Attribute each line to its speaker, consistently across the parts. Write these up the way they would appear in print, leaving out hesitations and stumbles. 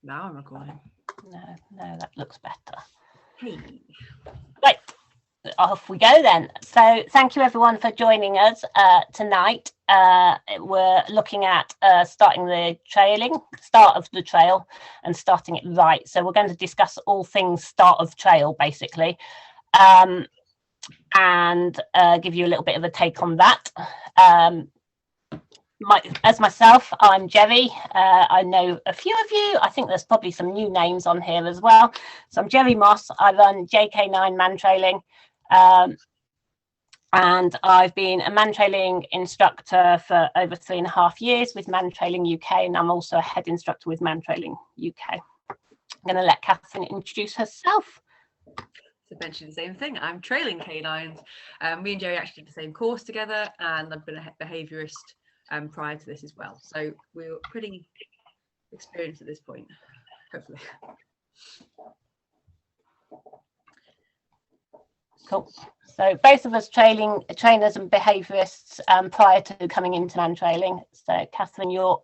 Speaker 1: Now I'm recording.
Speaker 2: No, that looks better.
Speaker 1: Hey.
Speaker 2: Right, off we go then. So thank you everyone for joining us tonight. We're looking at starting the start of the trail and starting it right. So we're going to discuss all things start of trail basically, and give you a little bit of a take on that. As myself, I'm Gerry. I know a few of you. I think there's probably some new names on here as well. So I'm Gerry Moss. I run JK9 Mantrailing, and I've been a mantrailing instructor for over 3.5 years with Mantrailing UK, and I'm also a head instructor with Mantrailing UK. I'm going to let Kathryn introduce herself.
Speaker 1: To mention the same thing, I'm trailing canines. Me and Gerry actually did the same course together, and I've been a behaviourist prior to this as well. So we're pretty experienced at this point, hopefully.
Speaker 2: Cool. So both of us trainers and behaviourists prior to coming into mantrailing. So Kathryn,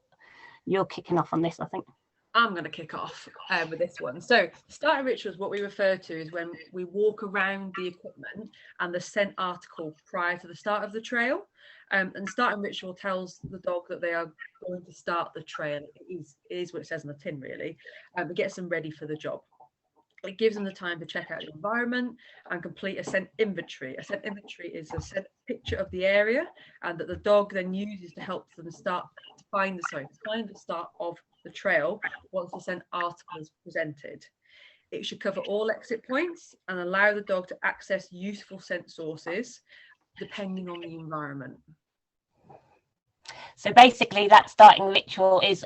Speaker 2: you're kicking off on this, I think.
Speaker 1: I'm going to kick off with this one. So starter rituals, what we refer to is when we walk around the equipment and the scent article prior to the start of the trail. And starting ritual tells the dog that they are going to start the trail. It is what it says on the tin, really. It gets them ready for the job. It gives them the time to check out the environment and complete a scent inventory. A scent inventory is a scent picture of the area, and that the dog then uses to help them find the start of the trail once the scent article is presented. It should cover all exit points and allow the dog to access useful scent sources depending on the environment.
Speaker 2: So basically that starting ritual is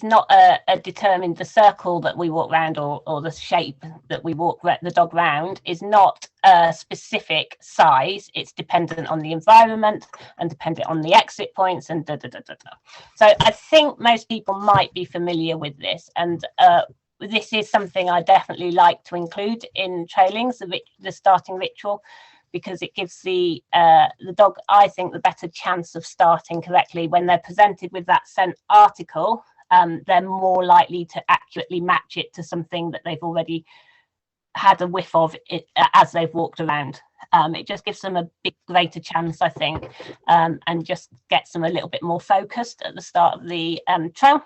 Speaker 2: not a determined, the circle that we walk around or the shape that we walk the dog round is not a specific size. It's dependent on the environment and dependent on the exit points and So I think most people might be familiar with this, and this is something I definitely like to include in trailings, the starting ritual, because it gives the dog, I think, the better chance of starting correctly. When they're presented with that scent article, they're more likely to accurately match it to something that they've already had a whiff of as they've walked around. It just gives them a big greater chance, I think, and just gets them a little bit more focused at the start of the trail.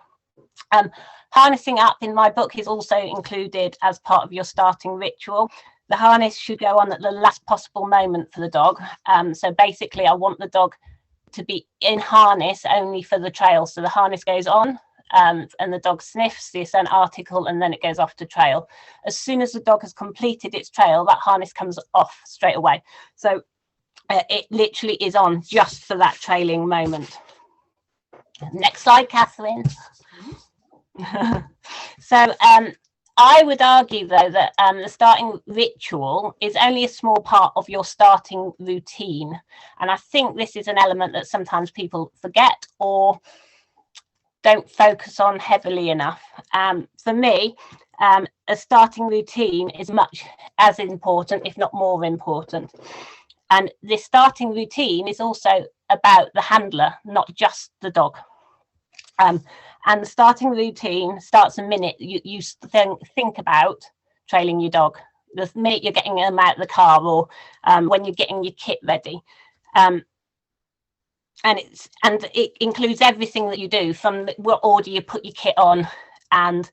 Speaker 2: Harnessing up in my book is also included as part of your starting ritual. The harness should go on at the last possible moment for the dog. So basically, I want the dog to be in harness only for the trail. So the harness goes on and the dog sniffs the scent article, and then it goes off to trail. As soon as the dog has completed its trail, that harness comes off straight away. So it literally is on just for that trailing moment. Next slide, Kathryn. So I would argue, though, that the starting ritual is only a small part of your starting routine. And I think this is an element that sometimes people forget or don't focus on heavily enough. For me, a starting routine is much as important, if not more important. And this starting routine is also about the handler, not just the dog. And the starting routine starts the minute you think about trailing your dog, the minute you're getting them out of the car, or when you're getting your kit ready. And it includes everything that you do, from what order you put your kit on and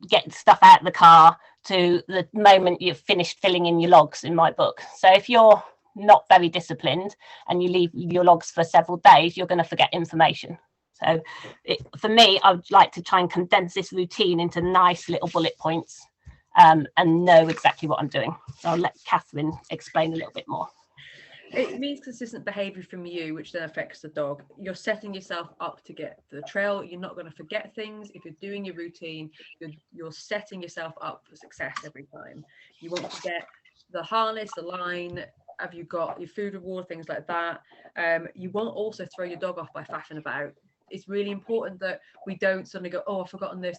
Speaker 2: get stuff out of the car to the moment you've finished filling in your logs in my book. So if you're not very disciplined and you leave your logs for several days, you're going to forget information. So for me, I would like to try and condense this routine into nice little bullet points and know exactly what I'm doing. So I'll let Kathryn explain a little bit more.
Speaker 1: It means consistent behaviour from you, which then affects the dog. You're setting yourself up to get to the trail. You're not going to forget things. If you're doing your routine, you're setting yourself up for success every time. You won't forget the harness, the line. Have you got your food reward, things like that? You won't also throw your dog off by faffing about. It's really important that we don't suddenly go, oh, I've forgotten this,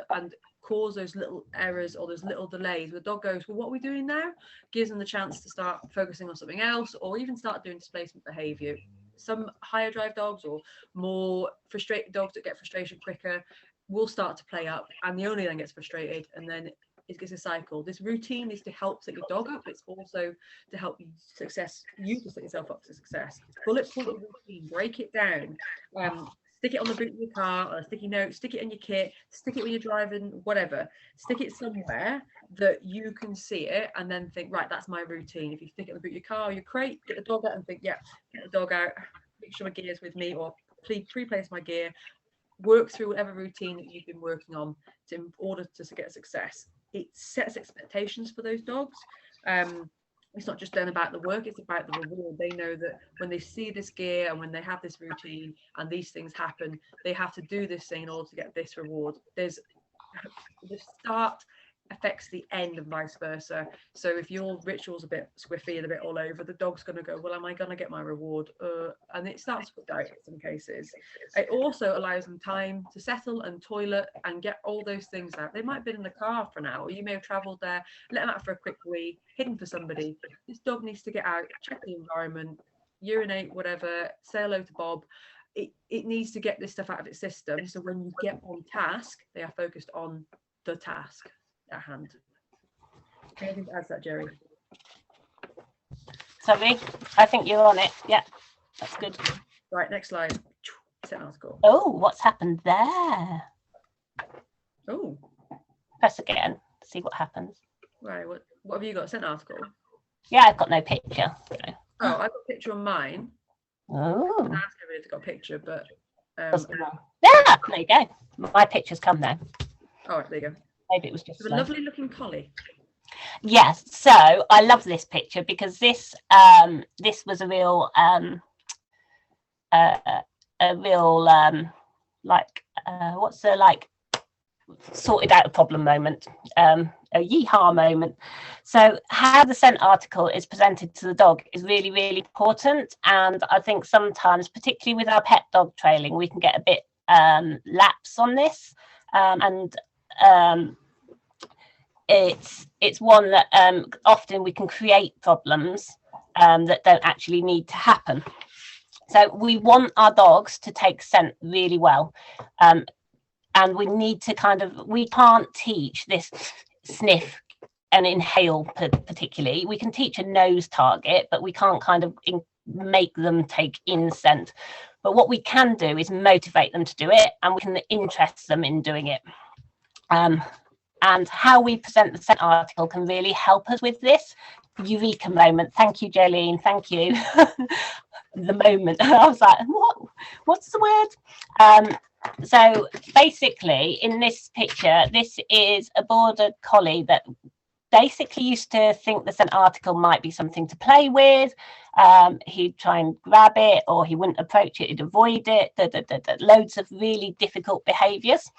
Speaker 1: and cause those little errors or those little delays. The dog goes, well, what are we doing now? Gives them the chance to start focusing on something else, or even start doing displacement behaviour. Some higher drive dogs or more frustrated dogs that get frustration quicker will start to play up, and the owner then gets frustrated, and then it gets a cycle. This routine is to help set your dog up. It's also to help you to set yourself up for success. Bullet point your routine, break it down. Stick it on the boot of your car, or a sticky note, stick it in your kit, stick it when you're driving, whatever. Stick it somewhere that you can see it, and then think, right, that's my routine. If you stick it on the boot of your car or your crate, get the dog out and think, yeah, get the dog out, make sure my gear's with me, or pre-place my gear. Work through whatever routine that you've been working on in order to get success. It sets expectations for those dogs. It's not just then about the work, it's about the reward. They know that when they see this gear and when they have this routine and these things happen, they have to do this thing in order to get this reward. There's the start affects the end and vice versa. So if your ritual's a bit squiffy and a bit all over, the dog's going to go, well, am I going to get my reward? And it starts to put doubt in some cases. It also allows them time to settle and toilet and get all those things out. They might have been in the car for an hour. You may have travelled there, let them out for a quick wee, hidden for somebody. This dog needs to get out, check the environment, urinate, whatever, say hello to Bob. It needs to get this stuff out of its system. So when you get on task, they are focused on the task at hand. Anything to add to that, Gerry?
Speaker 2: Sorry, I think you're on it. Yeah, that's good.
Speaker 1: Right, next slide. Set article.
Speaker 2: Oh, what's happened there?
Speaker 1: Oh.
Speaker 2: Press again, see what happens.
Speaker 1: Right, what have you got? Sent article?
Speaker 2: Yeah, I've got no picture. So.
Speaker 1: Oh, I've got a picture on mine.
Speaker 2: Oh.
Speaker 1: I asked everybody if they've got a picture, but
Speaker 2: yeah, there you go. My picture's come now.
Speaker 1: All right, there you go.
Speaker 2: Maybe it was just
Speaker 1: a lovely looking collie.
Speaker 2: Yes, so I love this picture because this was a real what's the like sorted out a problem moment, a yeehaw moment. So how the scent article is presented to the dog is really, really important, and I think sometimes, particularly with our pet dog trailing, we can get a bit lapse on this, it's one that often we can create problems that don't actually need to happen. So we want our dogs to take scent really well, and we need to we can't teach this sniff and inhale particularly. We can teach a nose target, but we can't make them take in scent. But what we can do is motivate them to do it, and we can interest them in doing it. And how we present the scent article can really help us with this. Eureka moment. Thank you, Jolene. Thank you. The moment. I was like, what's the word? So basically, in this picture, this is a border collie that basically used to think the scent article might be something to play with. He'd try and grab it, or he wouldn't approach it, he'd avoid it. Loads of really difficult behaviours.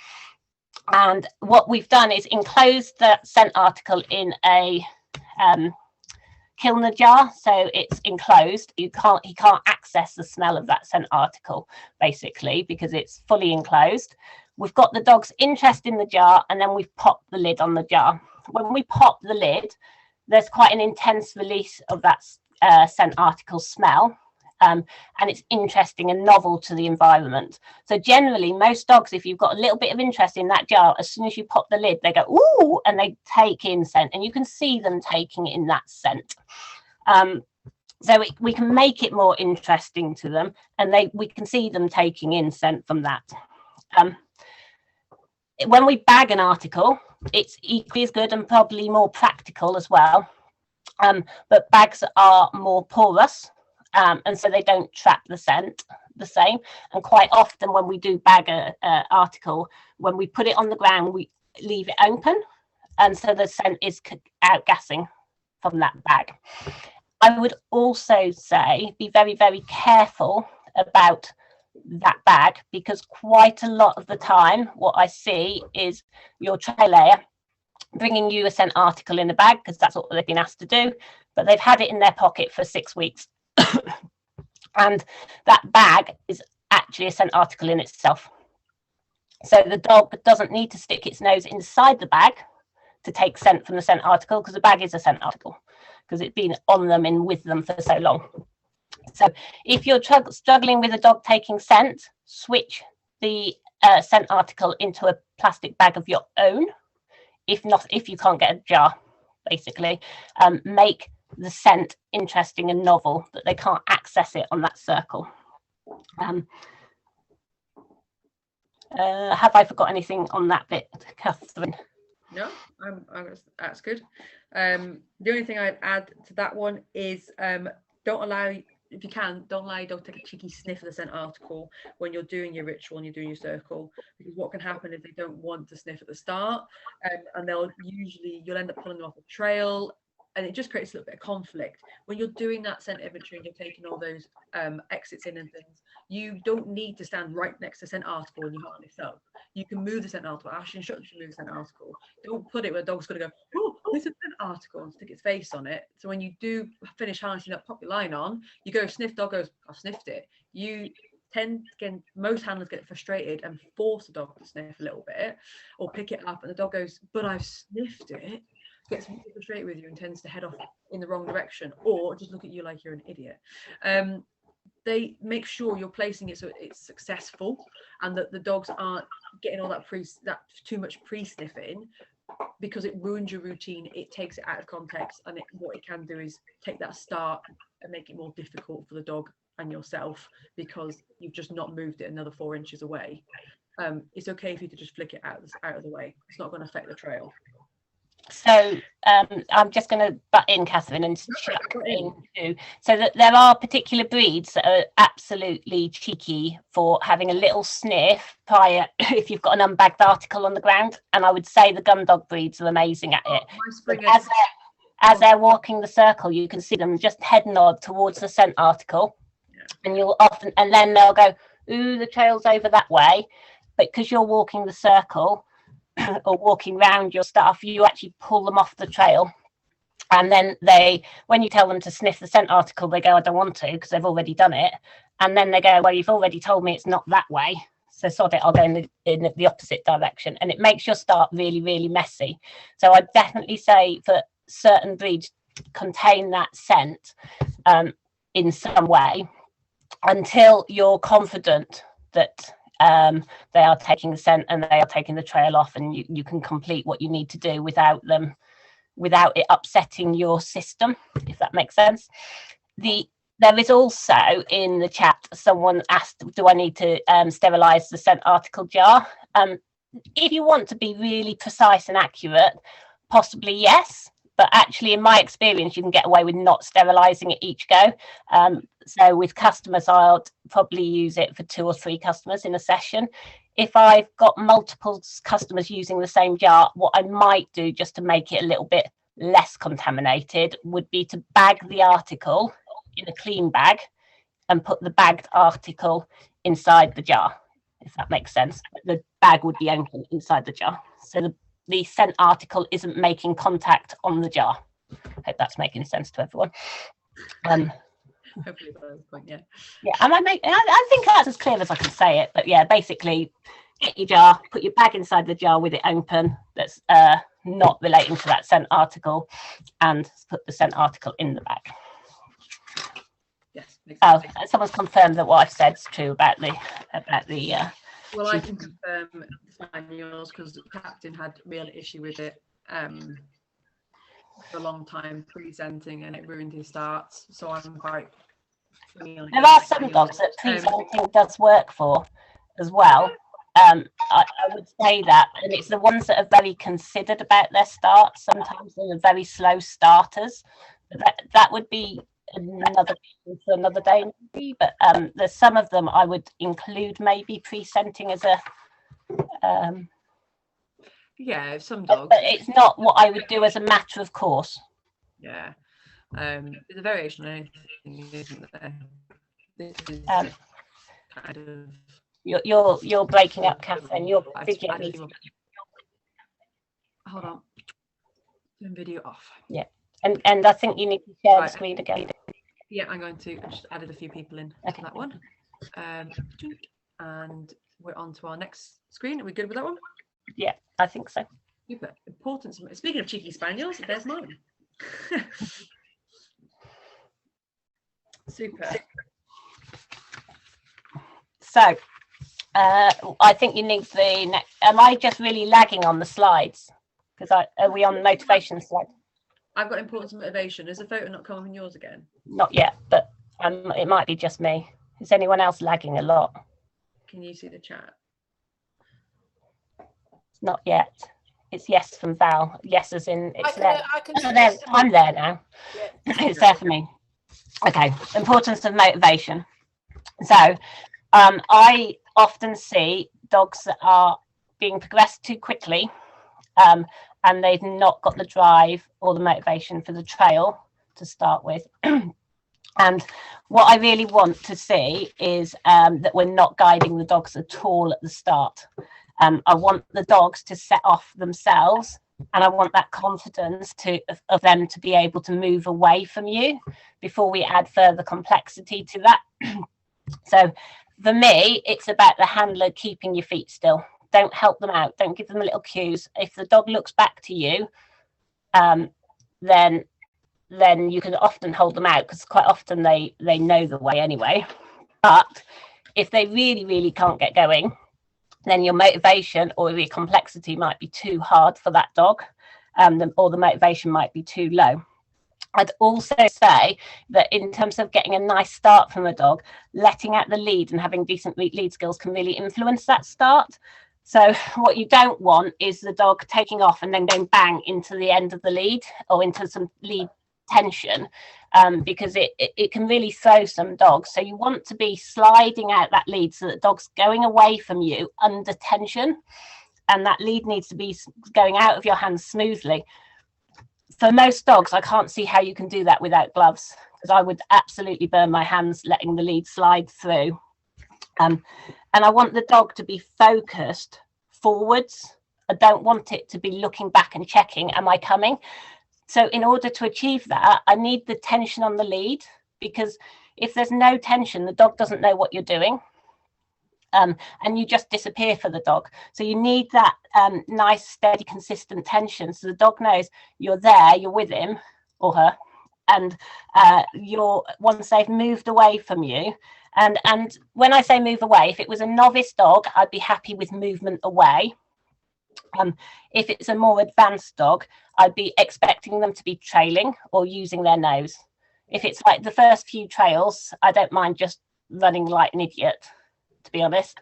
Speaker 2: And what we've done is enclosed the scent article in a Kilner jar, so it's enclosed. He can't access the smell of that scent article, basically, because it's fully enclosed. We've got the dog's interest in the jar, and then we've popped the lid on the jar. When we pop the lid, there's quite an intense release of that scent article smell. And it's interesting and novel to the environment. So generally, most dogs, if you've got a little bit of interest in that jar, as soon as you pop the lid, they go, ooh, and they take in scent, and you can see them taking in that scent. So we can make it more interesting to them, and we can see them taking in scent from that. When we bag an article, it's equally as good and probably more practical as well. But bags are more porous. And so they don't trap the scent the same. And quite often when we do bag a article, when we put it on the ground, we leave it open, and so the scent is outgassing from that bag. I would also say be very, very careful about that bag, because quite a lot of the time what I see is your trail layer bringing you a scent article in a bag, because that's what they've been asked to do, but they've had it in their pocket for 6 weeks. And that bag is actually a scent article in itself. So the dog doesn't need to stick its nose inside the bag to take scent from the scent article, because the bag is a scent article, because it's been on them and with them for so long. So if you're struggling with a dog taking scent, switch the scent article into a plastic bag of your own. If you can't get a jar, basically, make the scent interesting and novel, that they can't access it on that circle. Have I forgot anything on that bit, Kathryn?
Speaker 1: No, that's good. The only thing I'd add to that one is don't allow, if you can, don't allow your dog to take a cheeky sniff of the scent article when you're doing your ritual and you're doing your circle, because what can happen is they don't want to sniff at the start, and you'll end up pulling them off the trail, and it just creates a little bit of conflict. When you're doing that scent inventory and you're taking all those exits in and things, you don't need to stand right next to scent article when you harness up. You can move the scent article. I should instruct you to move the scent article. Don't put it where the dog's going to go, oh, there's a scent article, and stick its face on it. So when you do finish harnessing up, pop your line on, you go sniff, dog goes, I've sniffed it. You tend to get, most handlers get frustrated and force the dog to sniff a little bit or pick it up, and the dog goes, but I've sniffed it. Gets frustrated with you and tends to head off in the wrong direction, or just look at you like you're an idiot. They make sure you're placing it so it's successful, and that the dogs aren't getting all that too much pre-sniffing, because it ruins your routine. It takes it out of context, and what it can do is take that start and make it more difficult for the dog and yourself, because you've just not moved it another 4 inches away. It's okay for you to just flick it out of the way. It's not going to affect the trail.
Speaker 2: So I'm just going to butt in, Kathryn, and check in too. So that there are particular breeds that are absolutely cheeky for having a little sniff prior if you've got an unbagged article on the ground. And I would say the gun dog breeds are amazing at it. As they're walking the circle, you can see them just head nod towards the scent article, and and then they'll go, ooh, the trail's over that way. But because you're walking the circle or walking around your stuff, you actually pull them off the trail, and then when you tell them to sniff the scent article, they go, I don't want to, because they've already done it. And then they go, well, you've already told me it's not that way, so sod it, I'll go in the opposite direction. And it makes your start really, really messy. So I'd definitely say that certain breeds contain that scent in some way, until you're confident that they are taking the scent and they are taking the trail off, and you can complete what you need to do without it upsetting your system, if that makes sense. There is also in the chat, someone asked, do I need to sterilize the scent article jar? If you want to be really precise and accurate, possibly yes, but actually in my experience you can get away with not sterilizing it each go. So with customers, I'll probably use it for 2 or 3 customers in a session. If I've got multiple customers using the same jar, what I might do, just to make it a little bit less contaminated, would be to bag the article in a clean bag and put the bagged article inside the jar, if that makes sense. The bag would be open inside the jar, so the scent article isn't making contact on the jar. Hope that's making sense to everyone.
Speaker 1: Hopefully by this point, yeah.
Speaker 2: Yeah, I think that's as clear as I can say it. But yeah, basically, get your jar, put your bag inside the jar with it open, that's not relating to that scent article, and put the scent article in the bag.
Speaker 1: Yes.
Speaker 2: Oh, someone's confirmed that what I've said is true about the
Speaker 1: well, I can confirm yours, because the captain had real issue with it for a long time, presenting, and it ruined his starts. So I'm quite familiar.
Speaker 2: There are some dogs that presenting does work for as well. I would say that, and it's the ones that are very considered about their starts. Sometimes they're very slow starters. That would be another for another day maybe, but there's some of them I would include maybe presenting as a
Speaker 1: yeah, some dogs,
Speaker 2: but it's not what I would do as a matter of course.
Speaker 1: Yeah, there's a variation on anything, isn't there? This is kind of
Speaker 2: you're breaking up, Kathryn. You're
Speaker 1: hold on, turn video off.
Speaker 2: Yeah, and I think you need to share the screen again.
Speaker 1: Yeah, I'm going to. I just added a few people in to that one. And we're on to our next screen. Are we good with that one?
Speaker 2: Yeah, I think so.
Speaker 1: Super. Importance. Speaking of cheeky spaniels, there's mine. Super.
Speaker 2: So I think you need the am I just really lagging on the slides? Because are we on the motivation slide?
Speaker 1: I've got importance of motivation. Is the photo not coming on yours again?
Speaker 2: Not yet, but it might be just me. Is anyone else lagging a lot?
Speaker 1: Can you see the chat?
Speaker 2: Not yet. It's yes from Val. Yes, as in it's there.
Speaker 3: There,
Speaker 2: I'm there now.
Speaker 3: Yeah.
Speaker 2: It's there for me. Okay. Importance of motivation. So I often see dogs that are being progressed too quickly, and they've not got the drive or the motivation for the trail to start with. And what I really want to see is that we're not guiding the dogs at all at the start. I want the dogs to set off themselves, and I want that confidence of them to be able to move away from you before we add further complexity to that. So for me, it's about the handler keeping your feet still. Don't help them out. Don't give them little cues. If the dog looks back to you, then you can often hold them out, because quite often they know the way anyway. But if they really, really can't get going, then your motivation or your complexity might be too hard for that dog, or the motivation might be too low. I'd also say that in terms of getting a nice start from a dog, letting out the lead and having decent lead skills can really influence that start. So what you don't want is the dog taking off and then going bang into the end of the lead or into some lead tension, because it can really throw some dogs. So you want to be sliding out that lead so that dog's going away from you under tension, and that lead needs to be going out of your hands smoothly. For most dogs, I can't see how you can do that without gloves, because I would absolutely burn my hands letting the lead slide through. And I want the dog to be focused forwards. I don't want it to be looking back and checking, am I coming? So in order to achieve that, I need the tension on the lead, because if there's no tension, the dog doesn't know what you're doing. And you just disappear for the dog. So you need that nice, steady, consistent tension, so the dog knows you're there, you're with him or her, and once they've moved away from you. And when I say move away, if it was a novice dog, I'd be happy with movement away. If it's a more advanced dog, I'd be expecting them to be trailing or using their nose. If it's like the first few trails, I don't mind just running like an idiot, to be honest,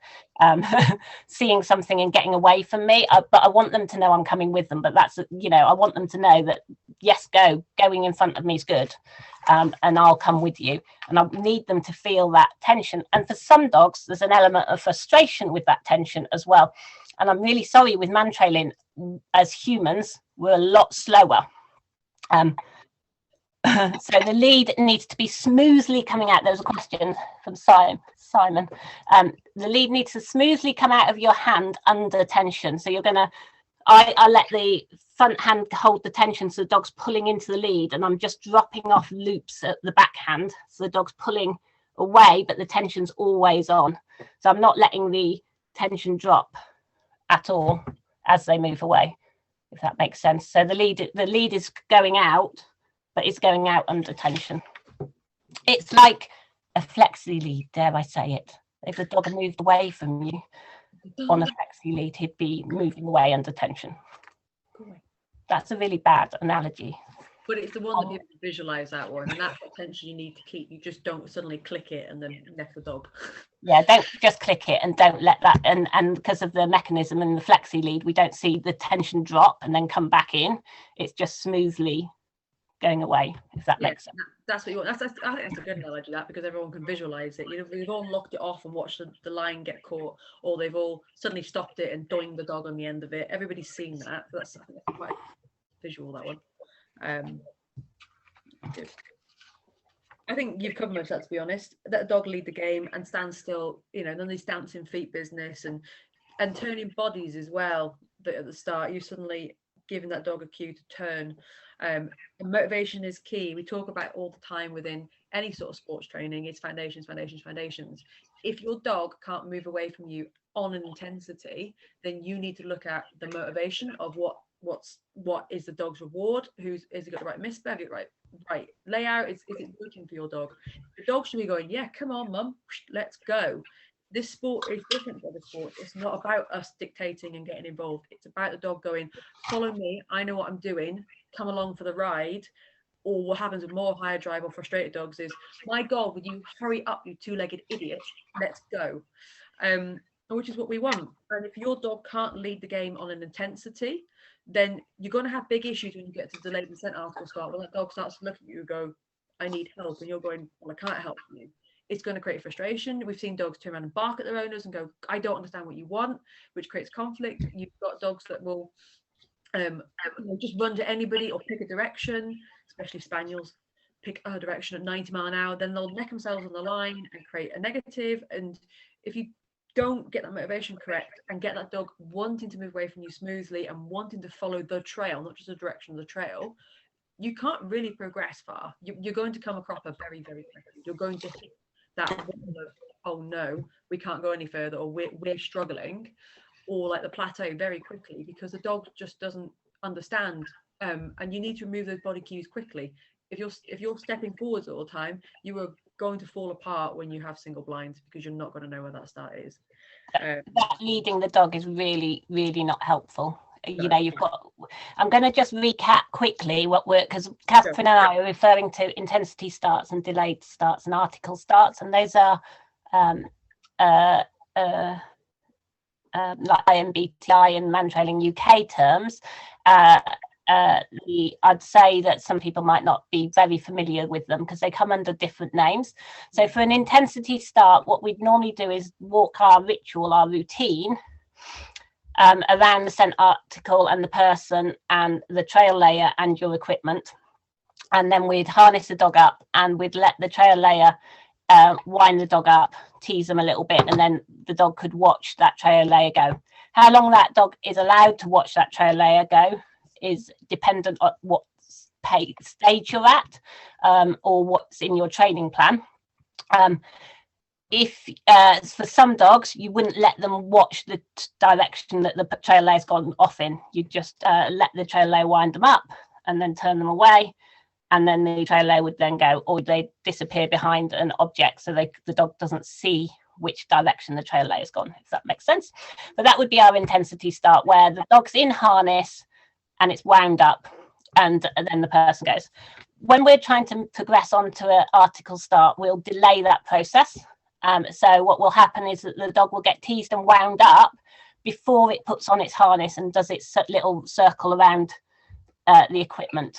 Speaker 2: seeing something and getting away from me. But I want them to know I'm coming with them. But that's, I want them to know that, yes, going in front of me is good, and I'll come with you. And I need them to feel that tension. And for some dogs, there's an element of frustration with that tension as well. And I'm really sorry, with mantrailing, as humans, we're a lot slower. So the lead needs to be smoothly coming out. There's a question from Simon. The lead needs to smoothly come out of your hand under tension. So I let the front hand hold the tension, so the dog's pulling into the lead, and I'm just dropping off loops at the back hand, so the dog's pulling away, but the tension's always on. So I'm not letting the tension drop at all as they move away, if that makes sense. So the lead is going out, but it's going out under tension. It's like a flexi lead, dare I say it. If the dog had moved away from you on a flexi lead, he'd be moving away under tension. That's a really bad analogy.
Speaker 1: But it's the one that people visualize, that one, and that's the tension you need to keep. You just don't suddenly click it and then neck the dog.
Speaker 2: Yeah, don't just click it, and don't let that, and because of the mechanism and the flexi lead, we don't see the tension drop and then come back in. It's just smoothly going away, if that makes sense.
Speaker 1: That's what you want. I think that's a good analogy, that, because everyone can visualize it. They've all locked it off and watched the line get caught, or they've all suddenly stopped it and doinged the dog on the end of it. Everybody's seen that. That's quite visual, that one. I think you've covered most of that, to be honest. Let the dog lead the game and stand still, none of these dancing feet business and turning bodies as well. That at the start, you suddenly giving that dog a cue to turn. And motivation is key. We talk about all the time within any sort of sports training. It's foundations. If your dog can't move away from you on an intensity, then you need to look at the motivation of what is the dog's reward. Has he got the right misbev? Have you got the right layout? Is it working for your dog? The dog should be going, yeah, come on, mum, let's go. this sport is different to other sports. It's not about us dictating and getting involved. It's about the dog going, follow me, I know what I'm doing, come along for the ride. Or what happens with more higher drive or frustrated dogs is, my God, would you hurry up, you two-legged idiot, let's go. Which is what we want. And if your dog can't lead the game on an intensity, then you're going to have big issues when you get to delayed descent article start. When that dog starts to look at you and go, I need help, and you're going, well, I can't help you. It's going to create frustration. We've seen dogs turn around and bark at their owners and go, I don't understand what you want, which creates conflict. You've got dogs that will just run to anybody or pick a direction, especially spaniels, pick a direction at 90 miles an hour, then they'll neck themselves on the line and create a negative. And if you don't get that motivation correct and get that dog wanting to move away from you smoothly and wanting to follow the trail, not just the direction of the trail, you can't really progress far. You're going to come a cropper very, very quickly. You're going to hit that wall of, oh no, we can't go any further, or we're struggling, or like the plateau very quickly, because the dog just doesn't understand. And you need to remove those body cues quickly. If you're stepping forwards all the time, you are going to fall apart when you have single blinds, because you're not going to know where that start is.
Speaker 2: That leading the dog is really, really not helpful. You know, I'm going to just recap quickly what we're, because Kathryn and I are referring to intensity starts and delayed starts and article starts, and those are like IMBTI and Mantrailing UK terms. I'd say that some people might not be very familiar with them because they come under different names. So for an intensity start, what we'd normally do is walk our ritual, our routine, around the scent article and the person and the trail layer and your equipment. And then we'd harness the dog up and we'd let the trail layer wind the dog up, tease them a little bit, and then the dog could watch that trail layer go. How long that dog is allowed to watch that trail layer go is dependent on what stage you're at, or what's in your training plan. If for some dogs, you wouldn't let them watch the direction that the trail layer's gone off in. You just let the trail layer wind them up and then turn them away, and then the trail layer would then go, or they disappear behind an object so the dog doesn't see which direction the trail layer's gone, if that makes sense. But that would be our intensity start, where the dog's in harness and it's wound up, and then the person goes. When we're trying to progress onto an article start, we'll delay that process. So what will happen is that the dog will get teased and wound up before it puts on its harness and does its little circle around the equipment,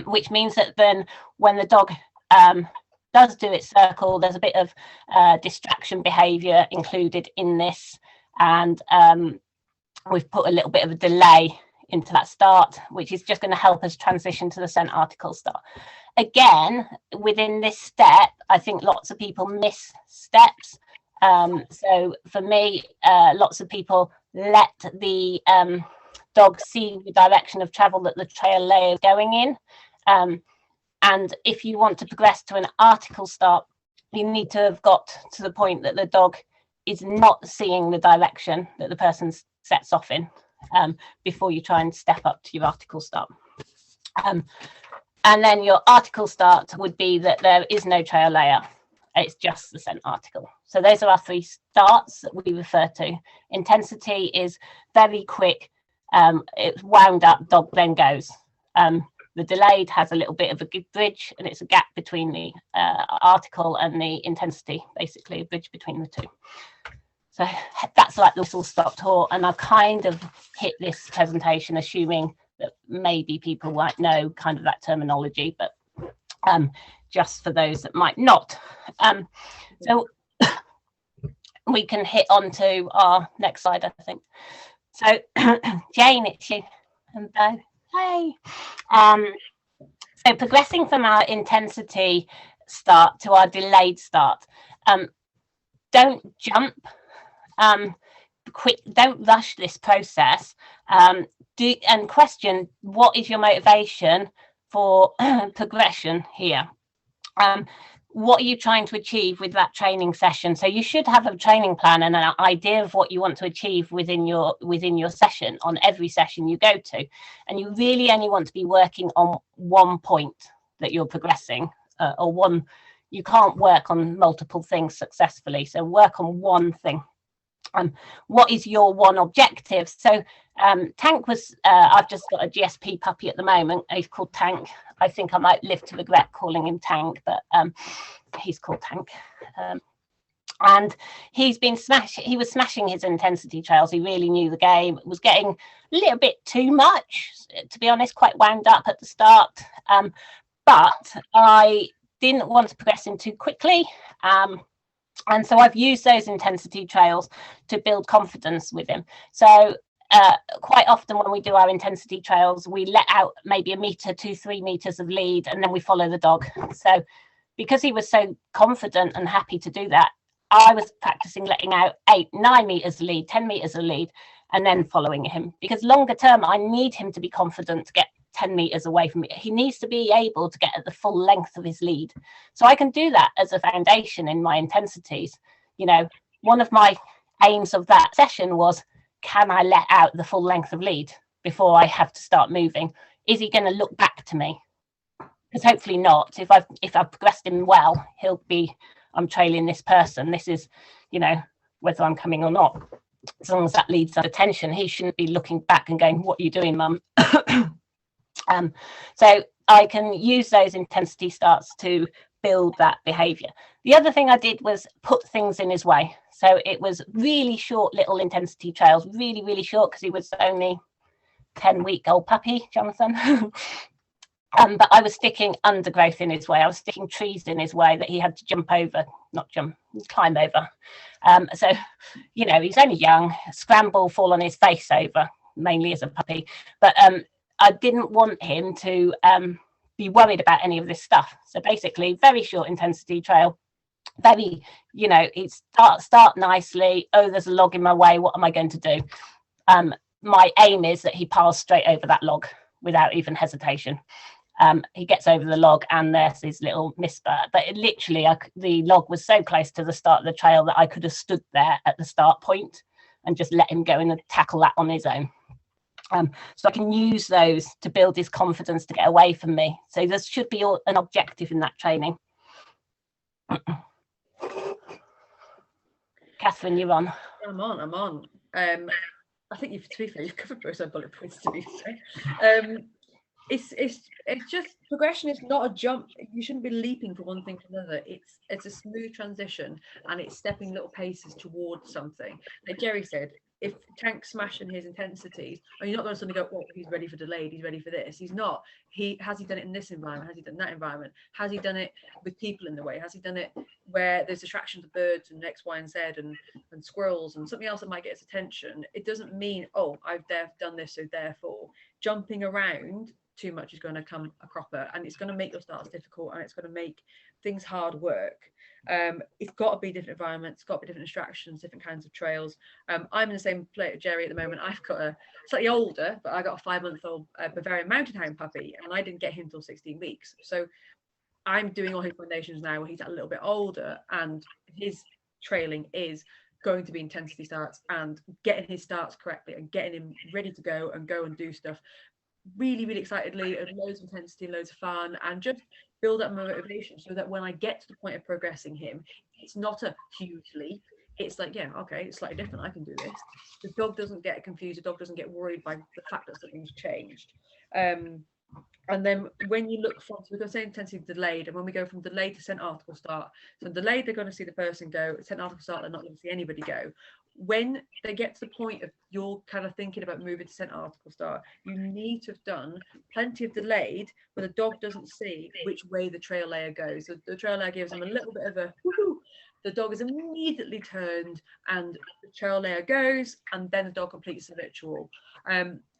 Speaker 2: which means that then when the dog does do its circle, there's a bit of distraction behavior included in this, and we've put a little bit of a delay into that start, which is just going to help us transition to the scent article start. Again, within this step, I think lots of people miss steps. So for me, lots of people let the dog see the direction of travel that the trail layer is going in. And if you want to progress to an article start, you need to have got to the point that the dog is not seeing the direction that the person sets off in, before you try and step up to your article start. And then your article start would be that there is no trail layer. It's just the scent article. So those are our three starts that we refer to. Intensity is very quick. It's wound up, dog then goes. The delayed has a little bit of a bridge, and it's a gap between the article and the intensity, basically a bridge between the two. So that's like the whistle stop tour, and I've kind of hit this presentation assuming that maybe people might know kind of that terminology, but just for those that might not. So we can hit on to our next slide, I think. So Jane, it's you and Bo. Hey. So progressing from our intensity start to our delayed start. Don't jump. Quick, don't rush this process. And question, what is your motivation for progression here? What are you trying to achieve with that training session? So you should have a training plan and an idea of what you want to achieve within your session, on every session you go to. And you really only want to be working on one point that you're progressing, or one, you can't work on multiple things successfully. So work on one thing. What is your one objective? So Tank was, I've just got a GSP puppy at the moment. He's called Tank. I think I might live to regret calling him Tank, but he's called Tank. And he was smashing his intensity trails. He really knew the game. It was getting a little bit too much, to be honest, quite wound up at the start. But I didn't want to progress him too quickly. And so I've used those intensity trails to build confidence with him. So quite often when we do our intensity trails, we let out maybe 1 meter, 2-3 meters of lead, and then we follow the dog. So because he was so confident and happy to do that, I was practicing letting out 8-9 meters lead, 10 meters of lead, and then following him. Because longer term, I need him to be confident to get 10 meters away from me. He needs to be able to get at the full length of his lead. So I can do that as a foundation in my intensities. You know, one of my aims of that session was, can I let out the full length of lead before I have to start moving? Is he going to look back to me? Because hopefully not. If I've progressed him well, he'll be, I'm trailing this person. This is, you know, whether I'm coming or not. As long as that leads under tension, he shouldn't be looking back and going, what are you doing, mum? So I can use those intensity starts to build that behavior. The other thing I did was put things in his way. So it was really short little intensity trails, really, really short, because he was only 10-week-old puppy, Jonathan. But I was sticking undergrowth in his way. I was sticking trees in his way that he had to jump over, not jump, climb over. So, you know, he's only young, scramble, fall on his face over, mainly as a puppy. But I didn't want him to be worried about any of this stuff. So basically, very short intensity trail, very, you know, it start nicely. Oh, there's a log in my way. What am I going to do? My aim is that he piles straight over that log without even hesitation. He gets over the log and there's his little misspurt. But it literally, the log was so close to the start of the trail that I could have stood there at the start point and just let him go and tackle that on his own. So I can use those to build his confidence to get away from me. So there should be an objective in that training. Kathryn, you're on.
Speaker 1: I'm on. I think to be fair, you've covered both our bullet points, to be fair. It's just progression is not a jump. You shouldn't be leaping from one thing to another. It's a smooth transition, and it's stepping little paces towards something. Like Gerry said, if Tank's smashing his intensities, and you're not going to suddenly go, oh, he's ready for delayed, he's ready for this. He's not. Has he done it in this environment? Has he done that environment? Has he done it with people in the way? Has he done it where there's distractions of birds and X, Y, and Z and squirrels and something else that might get his attention? It doesn't mean, oh, I've done this, so therefore jumping around too much is going to come a cropper, and it's going to make your starts difficult, and it's going to make things hard work. It's got to be different environments, it's got to be different distractions, different kinds of trails. I'm in the same place with Gerry at the moment. I've got a slightly older, but I got a 5-month-old Bavarian mountain hound puppy, and I didn't get him till 16 weeks. So I'm doing all his foundations now where he's a little bit older, and his trailing is going to be intensity starts and getting his starts correctly and getting him ready to go and do stuff really, really excitedly, and loads of intensity, loads of fun, and just build up my motivation so that when I get to the point of progressing him, it's not a huge leap. It's like, yeah, okay, it's slightly different. I can do this. The dog doesn't get confused. The dog doesn't get worried by the fact that something's changed. And then when you look from, so we're going to say intensity delayed, and when we go from delayed to sent article start, so delayed, they're going to see the person go. Sent article start, they're not going to see anybody go. When they get to the point of you're kind of thinking about moving to sent article start, you need to have done plenty of delayed where the dog doesn't see which way the trail layer goes. So the trail layer gives them a little bit of a woohoo. The dog is immediately turned and the trail layer goes, and then the dog completes the ritual.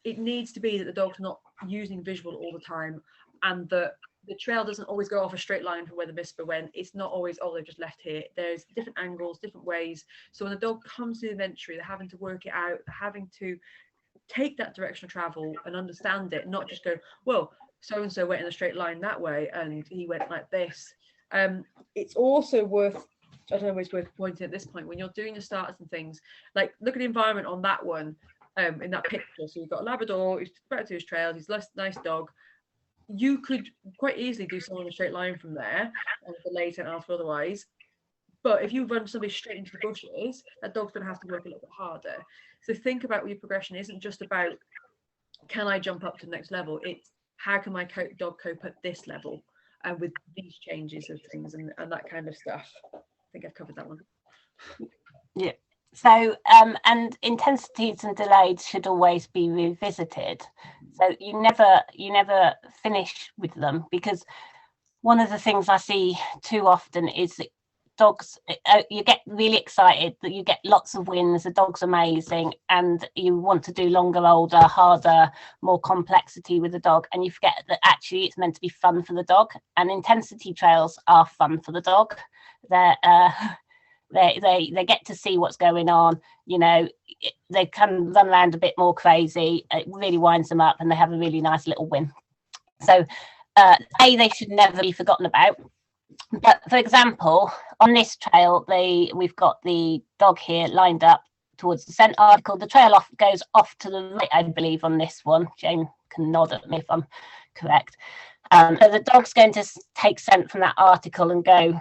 Speaker 1: It needs to be that the dog's not using visual all the time, and that the trail doesn't always go off a straight line from where the misper went. It's not always, oh, they've just left here. There's different angles, different ways. So when the dog comes to the inventory, they're having to work it out, they're having to take that direction of travel and understand it, not just go, well, so-and-so went in a straight line that way and he went like this. It's also worth, I don't know if it's worth pointing at this point, when you're doing your starters and things, like look at the environment on that one, in that picture. So you've got a Labrador, he's back to his trails, he's a nice dog. you could quite easily do someone in a straight line from there, and the lay scent article otherwise. But if you run somebody straight into the bushes, that dog's going to have to work a little bit harder. So think about your progression isn't just about, can I jump up to the next level? It's how can my dog cope at this level and with these changes of things and that kind of stuff. I think I've covered that one.
Speaker 2: Yeah. So and intensities and delays should always be revisited. So you never finish with them, because one of the things I see too often is that dogs, you get really excited that you get lots of wins, the dog's amazing, and you want to do longer, older, harder, more complexity with the dog, and you forget that actually it's meant to be fun for the dog, and intensity trails are fun for the dog. They get to see what's going on, you know, they can run around a bit more crazy, it really winds them up, and they have a really nice little win. So they should never be forgotten about. But for example, on this trail, we've got the dog here lined up towards the scent article. The trail goes off to the right, I believe, on this one. Jane can nod at me if I'm correct. So the dog's going to take scent from that article and go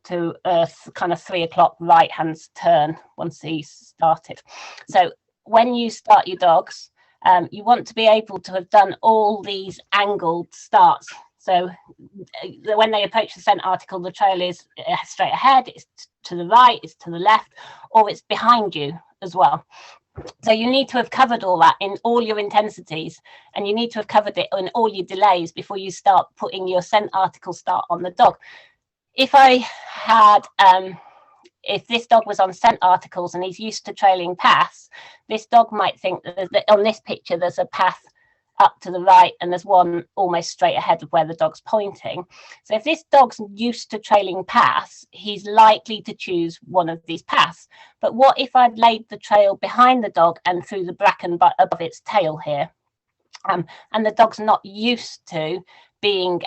Speaker 2: to a kind of 3 o'clock right hand turn once he's started. So when you start your dogs, you want to be able to have done all these angled starts. So when they approach the scent article, the trail is straight ahead, it's to the right, it's to the left, or it's behind you as well. So you need to have covered all that in all your intensities, and you need to have covered it in all your delays before you start putting your scent article start on the dog. If I had, if this dog was on scent articles and he's used to trailing paths, this dog might think that on this picture there's a path up to the right and there's one almost straight ahead of where the dog's pointing. So if this dog's used to trailing paths, he's likely to choose one of these paths. But what if I'd laid the trail behind the dog and through the bracken above its tail here, and the dog's not used to being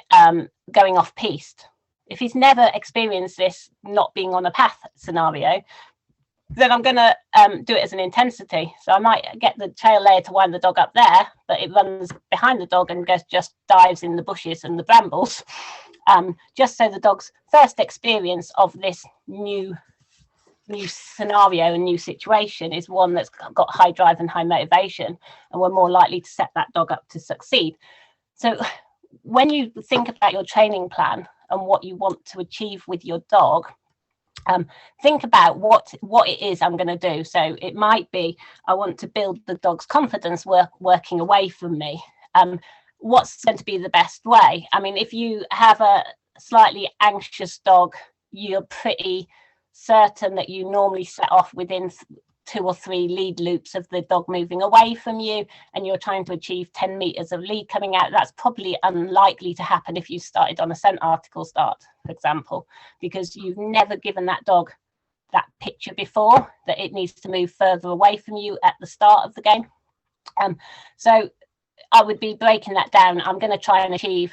Speaker 2: going off piste? If he's never experienced this not being on a path scenario, then I'm going to do it as an intensity. So I might get the trail layer to wind the dog up there, but it runs behind the dog and just dives in the bushes and the brambles, just so the dog's first experience of this new scenario and new situation is one that's got high drive and high motivation, and we're more likely to set that dog up to succeed. So when you think about your training plan and what you want to achieve with your dog, think about what it is I'm going to do. So it might be I want to build the dog's confidence working away from me. What's going to be the best way? I mean, if you have a slightly anxious dog, you're pretty certain that you normally set off within 2 or 3 lead loops of the dog moving away from you, and you're trying to achieve 10 meters of lead coming out. That's probably unlikely to happen if you started on a scent article start, for example, because you've never given that dog that picture before that it needs to move further away from you at the start of the game. So I would be breaking that down. I'm going to try and achieve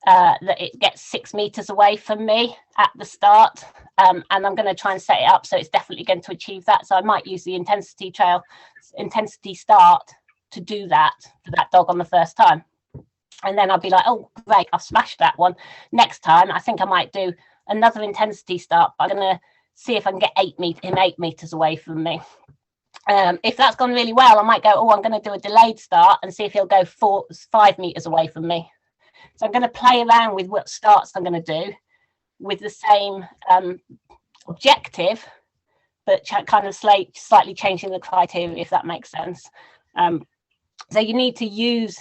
Speaker 2: that it gets 6 meters away from me at the start, and I'm going to try and set it up so it's definitely going to achieve that. So I might use the intensity start to do that for that dog on the first time, and then I'll be like, oh great, I've smashed that one. Next time I think I might do another intensity start, but I'm going to see if I can get 8 meters away from me. If that's gone really well, I might go, oh, I'm going to do a delayed start and see if he'll go 5 meters away from me. So I'm going to play around with what starts I'm going to do with the same objective, but kind of slightly changing the criteria, if that makes sense. So you need to use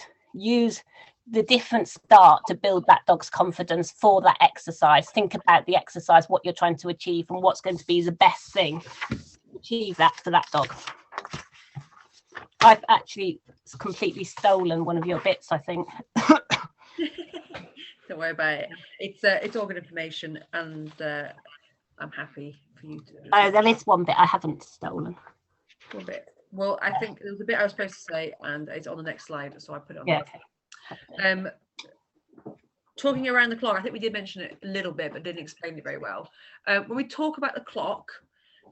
Speaker 2: the different start to build that dog's confidence for that exercise. Think about the exercise, what you're trying to achieve, and what's going to be the best thing to achieve that for that dog. I've actually completely stolen one of your bits, I think.
Speaker 1: Don't worry about it. It's all good information, and I'm happy for you to.
Speaker 2: Oh, there is one bit I haven't stolen.
Speaker 1: One bit. Well, I think there was a bit I was supposed to say, and it's on the next slide, so I put it on.
Speaker 2: Yeah.
Speaker 1: Okay. Talking around the clock, I think we did mention it a little bit, but didn't explain it very well. When we talk about the clock,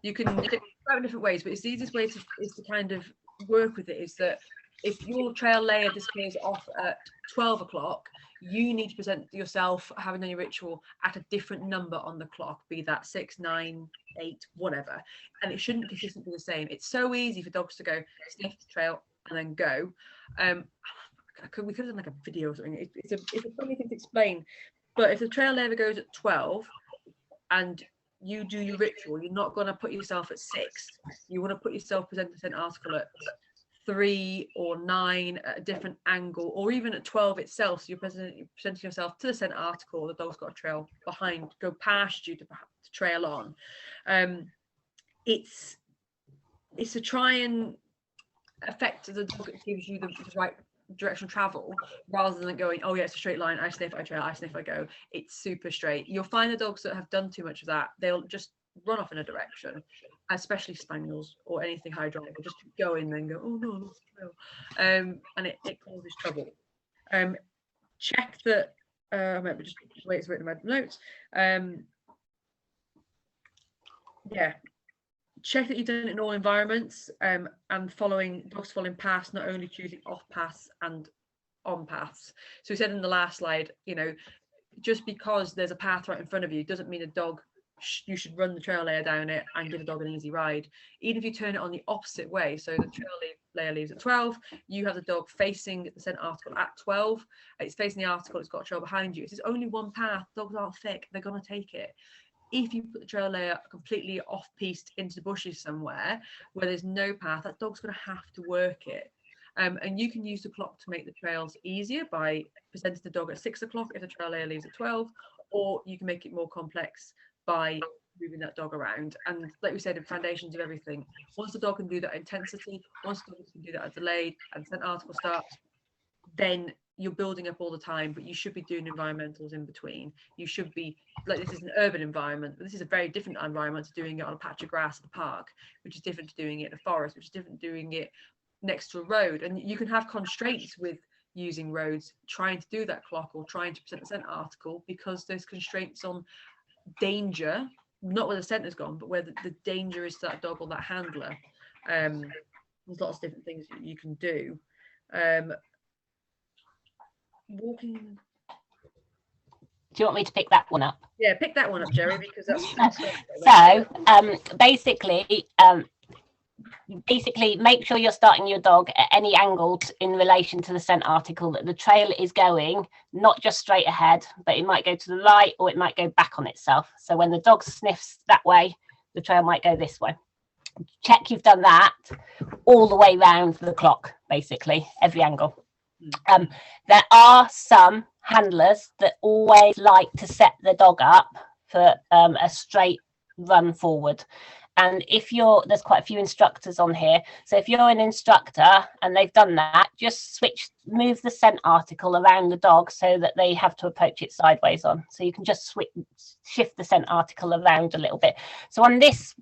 Speaker 1: you can do it in different ways, but it's the easiest way is to kind of work with it is that if your trail layer disappears off at 12 o'clock, you need to present yourself having done your ritual at a different number on the clock, be that 6, 9, 8, whatever. And it shouldn't consistently be the same. It's so easy for dogs to go sniff the trail and then go. We could have done like a video or something. It's a funny thing to explain. But if the trail layer goes at 12 and you do your ritual, you're not going to put yourself at 6. You want to put yourself, present the scent article at 3 or 9 at a different angle, or even at 12 itself. So you're presenting yourself to the scent article. The dog's got a trail behind, go past you to trail on. It's to try and affect the dog. It gives you the right direction of travel, rather than going, oh yeah, it's a straight line, I sniff, I trail, I sniff, I go. It's super straight. You'll find the dogs that have done too much of that, they'll just run off in a direction, especially spaniels or anything hydraulic. They'll just keep going, then go, oh no, that's a trail. And it causes trouble. Check that maybe just wait, it's written in my notes. Yeah, check that you've done it in all environments, and dogs following paths, not only choosing off paths and on paths. So we said in the last slide, you know, just because there's a path right in front of you doesn't mean a dog you should run the trail layer down it and give a dog an easy ride. Even if you turn it on the opposite way, so the trail layer leaves at 12, you have the dog facing the scent article at 12, it's facing the article, it's got a trail behind you. If there's only one path, dogs aren't thick, they're going to take it. If you put the trail layer completely off-piste into the bushes somewhere where there's no path, that dog's going to have to work it. And you can use the clock to make the trails easier by presenting the dog at 6 o'clock if the trail layer leaves at 12, or you can make it more complex by moving that dog around. And like we said, in foundations of everything, once the dog can do that intensity, once the dog can do that at delayed and scent article starts, then you're building up all the time. But you should be doing environmentals in between. You should be, like, this is an urban environment, but this is a very different environment to doing it on a patch of grass at the park, which is different to doing it in a forest, which is different to doing it next to a road. And you can have constraints with using roads, trying to do that clock or trying to present the scent article, because there's constraints on danger, not where the scent has gone, but where the danger is to that dog or that handler. There's lots of different things that you can do. Walking. Do
Speaker 2: you want me to pick that one up?
Speaker 1: Yeah, pick that one up, Gerry, because that's
Speaker 2: so basically make sure you're starting your dog at any angle in relation to the scent article that the trail is going, not just straight ahead, but it might go to the right or it might go back on itself. So when the dog sniffs that way, the trail might go this way. Check you've done that all the way round the clock, basically every angle. There are some handlers that always like to set the dog up for a straight run forward. And if there's quite a few instructors on here, so if you're an instructor and they've done that, just move the scent article around the dog so that they have to approach it sideways on. So you can just shift the scent article around a little bit. So on this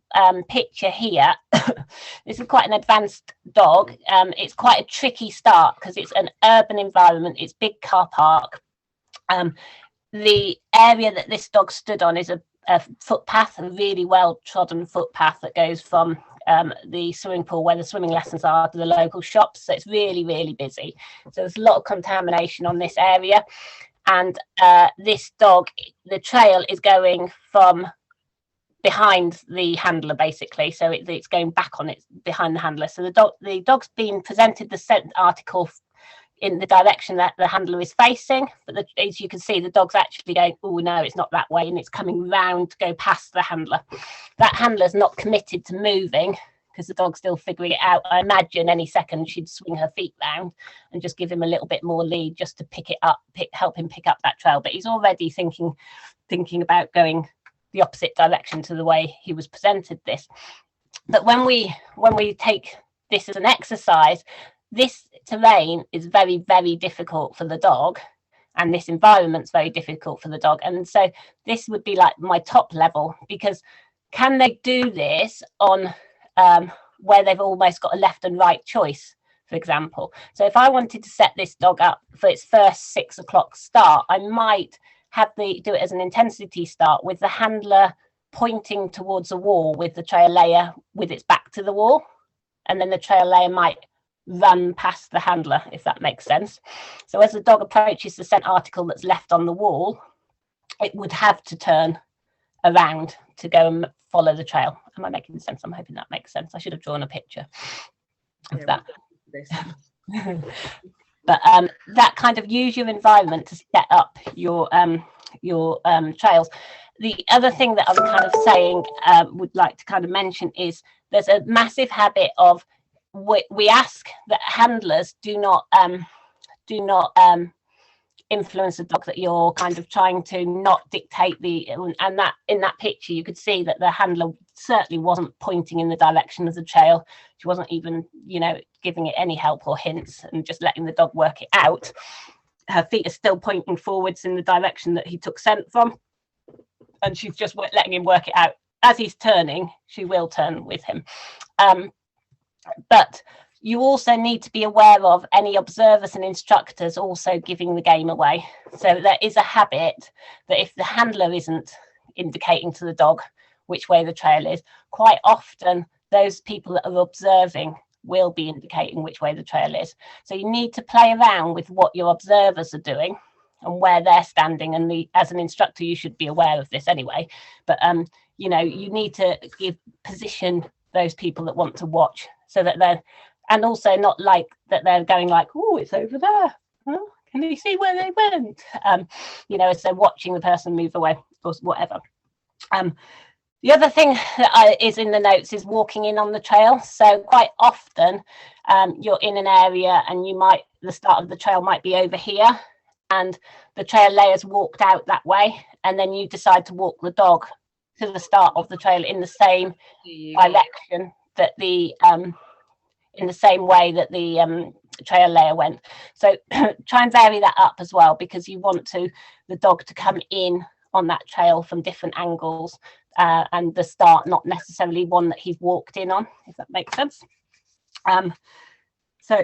Speaker 2: picture here, this is quite an advanced dog. It's quite a tricky start because it's an urban environment. It's big car park. The area that this dog stood on is a footpath, a really well trodden footpath that goes from the swimming pool where the swimming lessons are to the local shops. So it's really, really busy. So there's a lot of contamination on this area. And this dog, the trail is going from behind the handler, basically. So it's going back on it behind the handler. So the dog's been presented the scent article in the direction that the handler is facing, but as you can see, the dog's actually going, oh no, it's not that way, and it's coming round to go past the handler. That handler's not committed to moving because the dog's still figuring it out. I imagine any second she'd swing her feet round and just give him a little bit more lead just to pick it up, help him pick up that trail. But he's already thinking about going the opposite direction to the way he was presented this. But when we take this as an exercise, this terrain is very, very difficult for the dog, and this environment's very difficult for the dog. And so this would be like my top level, because can they do this on where they've almost got a left and right choice, for example? So if I wanted to set this dog up for its first 6 o'clock start, I might do it as an intensity start with the handler pointing towards a wall with the trail layer with its back to the wall, and then the trail layer might run past the handler, if that makes sense. So as the dog approaches the scent article that's left on the wall, it would have to turn around to go and follow the trail. Am I making sense? I'm hoping that makes sense. I should have drawn a picture of that. But that kind of, use your environment to set up your trails. The other thing that I'm kind of saying, would like to kind of mention, is there's a massive habit of, we ask that handlers do not influence the dog, that you're kind of trying to not dictate and that in that picture you could see that the handler certainly wasn't pointing in the direction of the trail. She wasn't even, you know, giving it any help or hints and just letting the dog work it out. Her feet are still pointing forwards in the direction that he took scent from, and she's just letting him work it out. As he's turning, she will turn with him. But you also need to be aware of any observers and instructors also giving the game away. So there is a habit that if the handler isn't indicating to the dog which way the trail is, quite often those people that are observing will be indicating which way the trail is. So you need to play around with what your observers are doing and where they're standing. And as an instructor, you should be aware of this anyway. But you know, you need to position those people that want to watch so that they're, and also not like that they're going like, oh, it's over there. Huh? Can you see where they went? You know, as they're watching the person move away or whatever. The other thing that is in the notes is walking in on the trail. So quite often you're in an area and the start of the trail might be over here and the trail layers walked out that way, and then you decide to walk the dog to the start of the trail in the same direction that in the same way that the trail layer went. So try and vary that up as well, because you want the dog to come in on that trail from different angles, and the start not necessarily one that he's walked in on, if that makes sense. So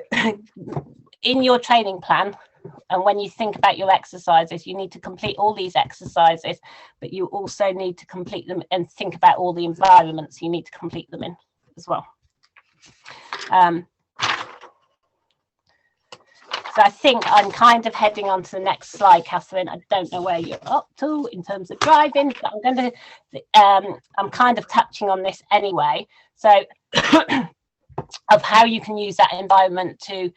Speaker 2: in your training plan, and when you think about your exercises, you need to complete all these exercises, but you also need to complete them and think about all the environments you need to complete them in as well. So I think I'm kind of heading on to the next slide, Kathryn. I don't know where you're up to in terms of driving, but I'm going to, I'm kind of touching on this anyway. So of how you can use that environment to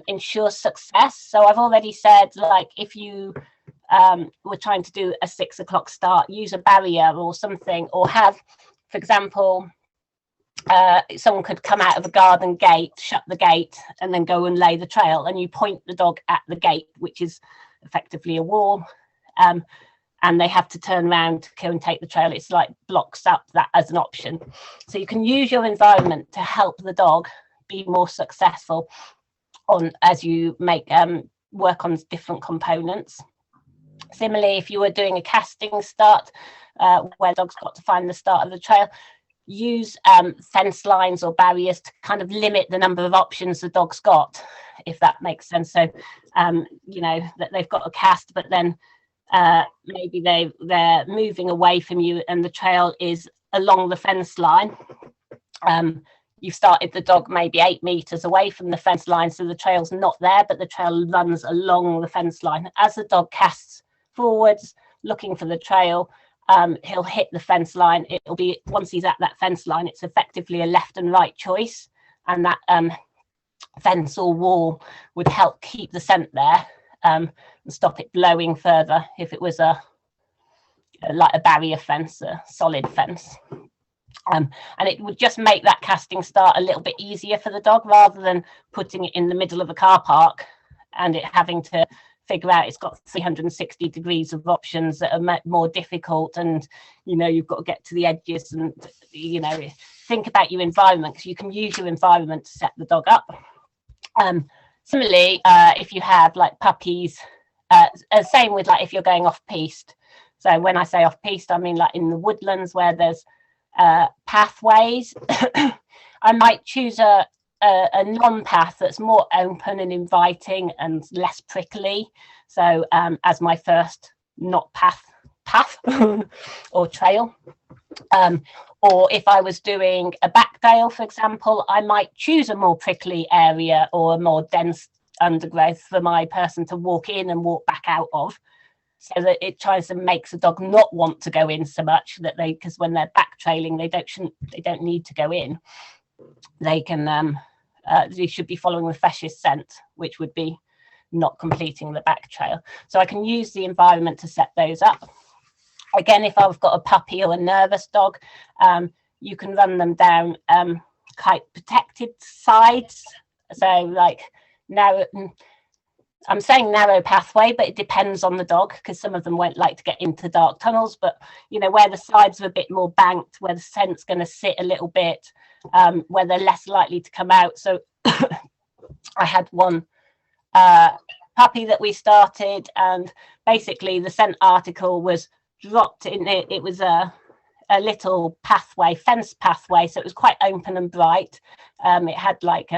Speaker 2: ensure success. So I've already said, like, if you were trying to do a 6 o'clock start, use a barrier or something, or have, for example, someone could come out of a garden gate, shut the gate, and then go and lay the trail, and you point the dog at the gate, which is effectively a wall, and they have to turn around to go and take the trail. It's like blocks up that as an option. So you can use your environment to help the dog be more successful as you make work on different components. Similarly, if you were doing a casting start where dogs got to find the start of the trail, use fence lines or barriers to kind of limit the number of options the dog's got, if that makes sense. So you know, that they've got a cast, but then maybe they're moving away from you and the trail is along the fence line. You've started the dog maybe 8 meters away from the fence line, so the trail's not there, but the trail runs along the fence line. As the dog casts forwards looking for the trail, he'll hit the fence line. It'll be, once he's at that fence line, it's effectively a left and right choice, and that fence or wall would help keep the scent there and stop it blowing further if it was like a barrier fence, a solid fence. And it would just make that casting start a little bit easier for the dog, rather than putting it in the middle of a car park and it having to figure out it's got 360 degrees of options that are more difficult, and you know, you've got to get to the edges, and you know, think about your environment, because you can use your environment to set the dog up. Similarly, if you have like puppies, same with like if you're going off piste. So when I say off piste, I mean like in the woodlands where there's pathways. I might choose a non-path that's more open and inviting and less prickly, so as my first not path or trail. Or if I was doing a backdale, for example, I might choose a more prickly area or a more dense undergrowth for my person to walk in and walk back out of, so that it tries to make the dog not want to go in so much, that they, because when they're back trailing, they don't need to go in. They can they should be following the freshest scent, which would be not completing the back trail. So I can use the environment to set those up. Again, if I've got a puppy or a nervous dog, you can run them down quite protected sides. So like narrow, I'm saying narrow pathway, but it depends on the dog, because some of them won't like to get into dark tunnels. But, you know, where the sides are a bit more banked, where the scent's going to sit a little bit, where they're less likely to come out. So I had one puppy that we started, and basically the scent article was dropped in it. It was a little pathway, fence pathway, so it was quite open and bright. It had like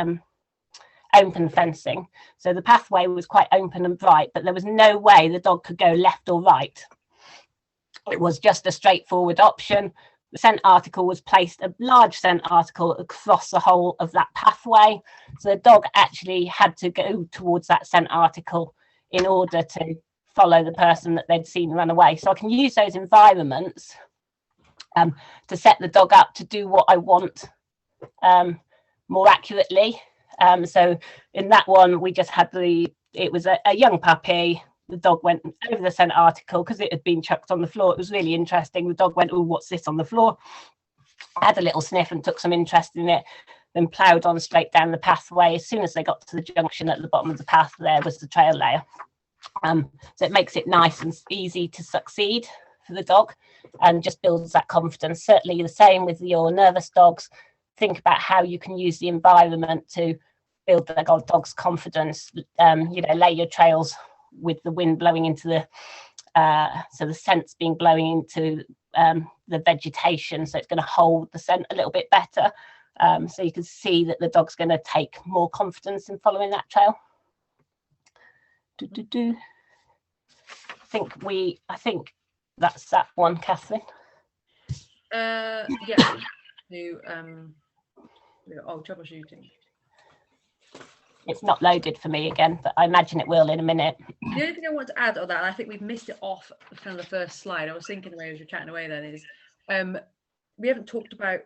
Speaker 2: open fencing, so the pathway was quite open and bright, but there was no way the dog could go left or right. It was just a straightforward option. The scent article was placed, a large scent article, across the whole of that pathway, so the dog actually had to go towards that scent article in order to follow the person that they'd seen run away. So I can use those environments to set the dog up to do what I want more accurately. So in that one, we just had it was a young puppy. The dog went over the scent article because it had been chucked on the floor. It was really interesting. The dog went, "Oh, what's this on the floor?" I had a little sniff and took some interest in it, then ploughed on straight down the pathway. As soon as they got to the junction at the bottom of the path, there was the trail layer. So it makes it nice and easy to succeed for the dog, and just builds that confidence. Certainly the same with your nervous dogs. Think about how you can use the environment to build the dog's confidence. You know, lay your trails with the wind blowing into the so the scent's being blowing into the vegetation, so it's going to hold the scent a little bit better. So you can see that the dog's going to take more confidence in following that trail. I think that's that one, Kathryn.
Speaker 1: Yeah. Troubleshooting.
Speaker 2: It's not loaded for me again, but I imagine it will in a minute.
Speaker 1: The only thing I want to add on that, and I think we've missed it off from the first slide, I was thinking away as you're chatting away then, is we haven't talked about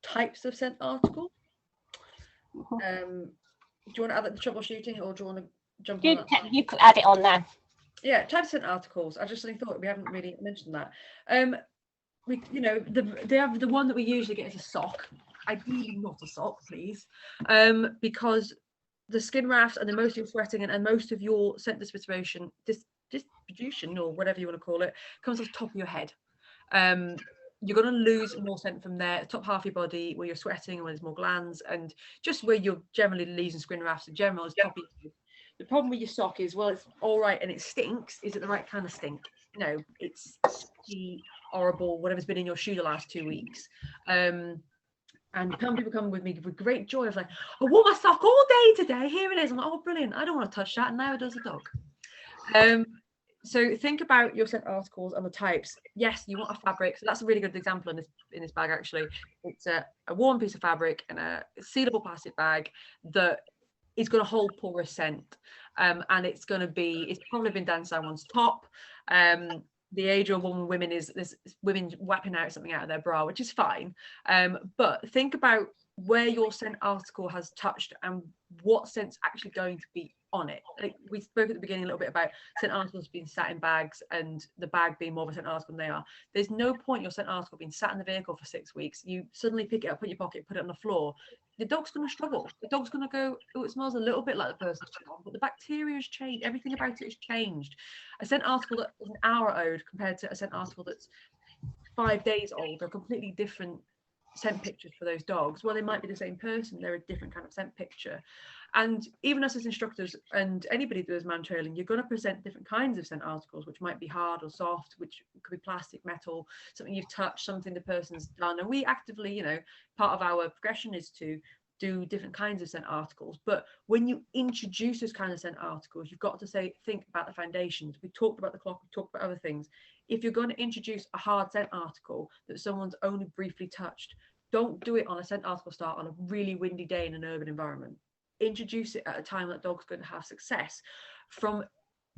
Speaker 1: types of scent article. Do you want to add the troubleshooting, or do you want to jump on that?
Speaker 2: You could add it on now.
Speaker 1: Yeah, types of scent articles. I just thought we haven't really mentioned that. You know, the one that we usually get is a sock. Ideally not a sock, please, because the skin rafts and the most of your sweating and most of your scent distribution, or whatever you want to call it, comes off the top of your head. You're going to lose more scent from there, the top half of your body, where you're sweating and where there's more glands, and just where you're generally losing skin rafts in general is top of your head. The problem with your sock is, well, it's all right and it stinks. Is it the right kind of stink? No, it's horrible, whatever's been in your shoe the last 2 weeks. And people come with me with great joy of like, I wore my sock all day today. Here it is. I'm like, oh, brilliant. I don't want to touch that. And now it does the dog. So think about your scent articles and the types. Yes, you want a fabric. So that's a really good example in this bag, actually. It's a warm piece of fabric and a sealable plastic bag that is going to hold porous scent. And it's probably been danced down one's top. The age of women is there's women whapping out something out of their bra, which is fine. But think about where your scent article has touched and what scent's actually going to be on it. Like we spoke at the beginning a little bit about scent articles being sat in bags and the bag being more of a scent article than they are. There's no point your scent article being sat in the vehicle for 6 weeks. You suddenly pick it up, put it in your pocket, put it on the floor. The dog's going to struggle. The dog's going to go, oh, it smells a little bit like the person's on, but the bacteria has changed. Everything about it has changed. A scent article that is an hour old compared to a scent article that's 5 days old are completely different scent pictures for those dogs. Well, they might be the same person, they're a different kind of scent picture. And even us as instructors and anybody who does mantrailing, you're going to present different kinds of scent articles, which might be hard or soft, which could be plastic, metal, something you've touched, something the person's done. And we actively, part of our progression is to do different kinds of scent articles. But when you introduce those kinds of scent articles, you've got to think about the foundations. We talked about the clock, we talked about other things. if you're going to introduce a hard scent article that someone's only briefly touched, don't do it on a scent article start on a really windy day in an urban environment. Introduce it at a time that dog's going to have success. From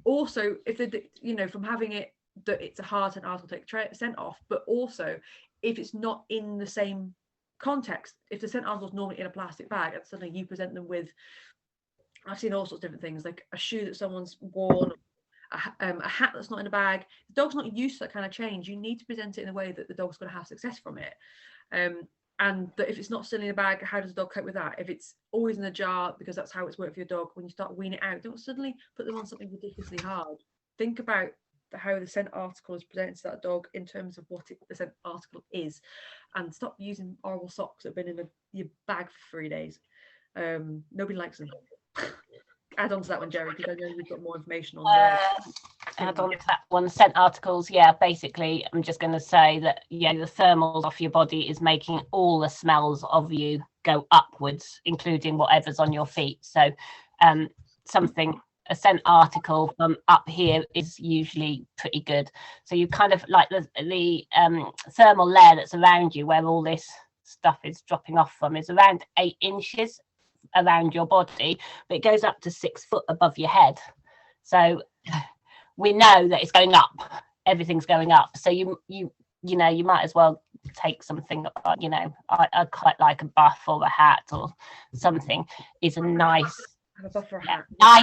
Speaker 1: also, if they, you know, from having it that it's a hard scent article take scent off, but also if it's not in the same context, if the scent article is normally in a plastic bag and suddenly you present them with, I've seen all sorts of different things, like a shoe that someone's worn, a hat that's not in a bag. The dog's not used to that kind of change. You need to present it in a way that the dog's going to have success from it. And that if it's not still in a bag, how does the dog cope with that? If it's always in a jar, because that's how it's worked for your dog, when you start weaning it out, don't suddenly put them on something ridiculously hard. Think about how the scent article is presented to that dog in terms of what the scent article is, and stop using horrible socks that have been in your bag for 3 days. Nobody likes them. Add on to that one, Gerry, because I know you've got more information on
Speaker 2: add on to that one, scent articles. Yeah, basically I'm just going to say that, yeah, the thermals off your body is making all the smells of you go upwards, including whatever's on your feet. So a scent article from up here is usually pretty good. So you kind of like the thermal layer that's around you, where all this stuff is dropping off from, is around 8 inches around your body, but it goes up to 6 foot above your head. So we know that it's going up, everything's going up. So you know, you might as well take something, you know, I quite like a buff or a hat or something is a nice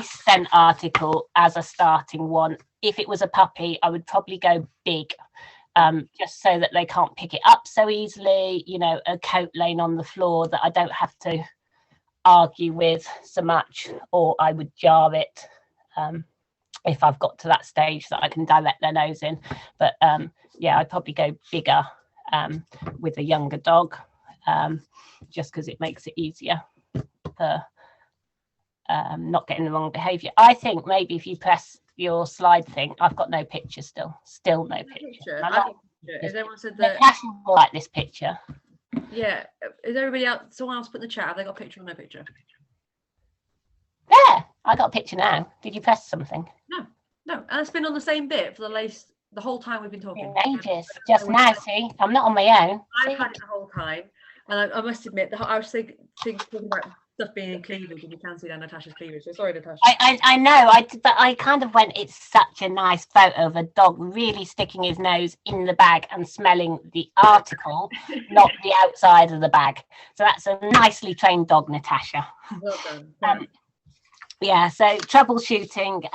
Speaker 2: scent article as a starting one. If it was a puppy, I would probably go big, just so that they can't pick it up so easily, you know, a coat laying on the floor that I don't have to argue with so much, or I would jar it if I've got to that stage that I can direct their nose in. But yeah, I'd probably go bigger with a younger dog, just because it makes it easier for not getting the wrong behavior. I think maybe if you press your slide thing, I've got no picture still no picture.
Speaker 1: Is everyone said that
Speaker 2: like this picture?
Speaker 1: Yeah, is everybody else, someone else put in the chat, have they got a picture or no picture?
Speaker 2: Yeah, I got a picture now. Did you press something?
Speaker 1: No, and it's been on the same bit for the whole time we've been talking.
Speaker 2: Ages. Just now, see, I'm not on my own.
Speaker 1: I've had it the whole time, and I must admit that I was thinking about stuff being in cleavage, and you can see down Natasha's cleavage. So sorry, Natasha.
Speaker 2: I know. But I kind of went. It's such a nice photo of a dog really sticking his nose in the bag and smelling the article, not the outside of the bag. So that's a nicely trained dog, Natasha.
Speaker 1: Well done.
Speaker 2: Yeah. So troubleshooting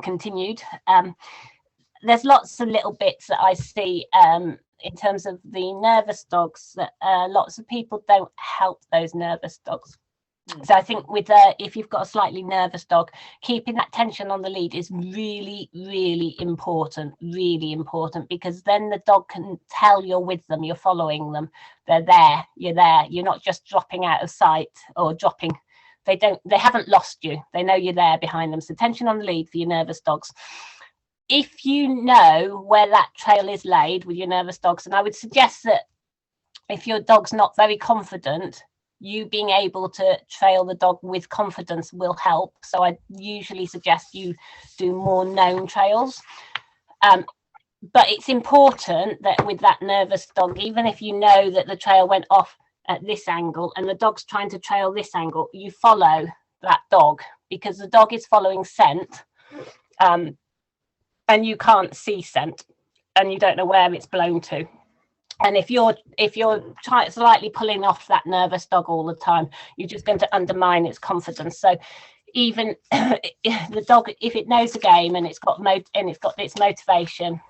Speaker 2: continued. There's lots of little bits that I see in terms of the nervous dogs that lots of people don't help those nervous dogs. So I think with if you've got a slightly nervous dog, keeping that tension on the lead is really, really important, because then the dog can tell you're with them, you're following them, they're there, you're not just dropping out of sight or dropping. They haven't lost you, they know you're there behind them. So tension on the lead for your nervous dogs. If you know where that trail is laid with your nervous dogs, and I would suggest that if your dog's not very confident, you being able to trail the dog with confidence will help. So I usually suggest you do more known trails. But it's important that with that nervous dog, even if you know that the trail went off at this angle and the dog's trying to trail this angle, you follow that dog, because the dog is following scent. And you can't see scent, and you don't know where it's blown to. And if you're slightly pulling off that nervous dog all the time, you're just going to undermine its confidence. So even the dog, if it knows the game and it's got its motivation,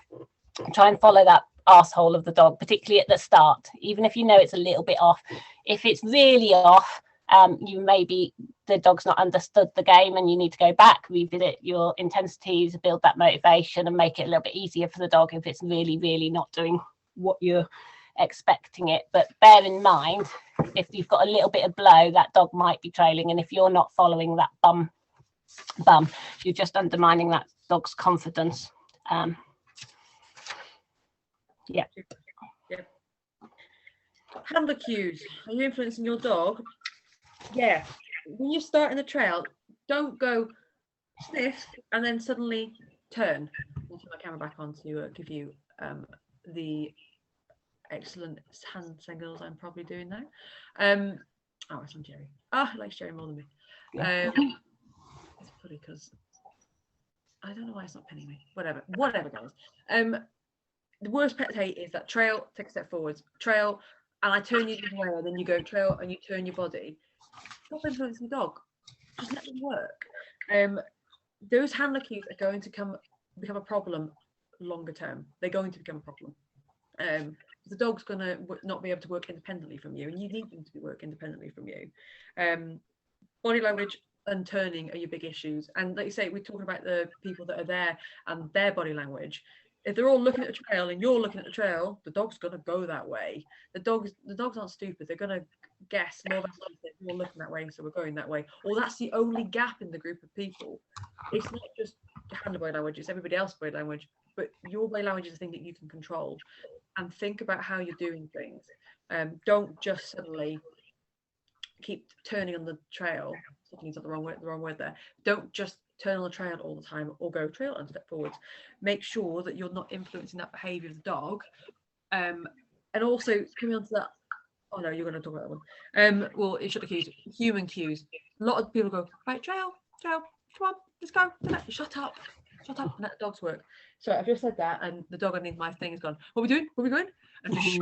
Speaker 2: try and follow that arsehole of the dog, particularly at the start. Even if you know it's a little bit off, if it's really off, the dog's not understood the game and you need to go back, revisit your intensities, build that motivation and make it a little bit easier for the dog if it's really, really not doing what you're expecting it. But bear in mind, if you've got a little bit of blow, that dog might be trailing, and if you're not following that bum, you're just undermining that dog's confidence. Yeah.
Speaker 1: Handler cues. Are you influencing your dog? Yeah. When you're starting the trail, don't go sniff and then suddenly turn. turn my camera back on to give you the excellent hand signals I'm probably doing now. Oh, it's from Gerry. I like Gerry more than me. It's funny because I don't know why it's not pinning me. Whatever, guys. The worst pet hate is that trail, take a step forwards, trail, and I turn you the other way, and then you go trail and you turn your body. Stop influencing the dog. Just let them work. Those handler cues are going to become a problem longer term. They're going to become a problem. The dog's going to not be able to work independently from you, and you need them to work independently from you. Body language and turning are your big issues. And like you say, we're talking about the people that are there and their body language. If they're all looking at the trail and you're looking at the trail, the dog's going to go that way. The dogs aren't stupid. They're going to guess more than something. We're looking that way, so we're going that way. Or that's the only gap in the group of people. It's not just the handler body language, it's everybody else's body language. But your body language is a thing that you can control. And think about how you're doing things. Don't just suddenly keep turning on the trail. Something's not the wrong word there. Don't just turn on the trail all the time or go trail and step forwards. Make sure that you're not influencing that behaviour of the dog. And also coming on to that, oh no, you're going to talk about that one. Well, instructor cues, human cues. A lot of people go, right, trail, come on, let's go. Shut up, and let the dogs work. So I've just said that, and the dog underneath my thing has gone, what are we doing? Where are we going? And just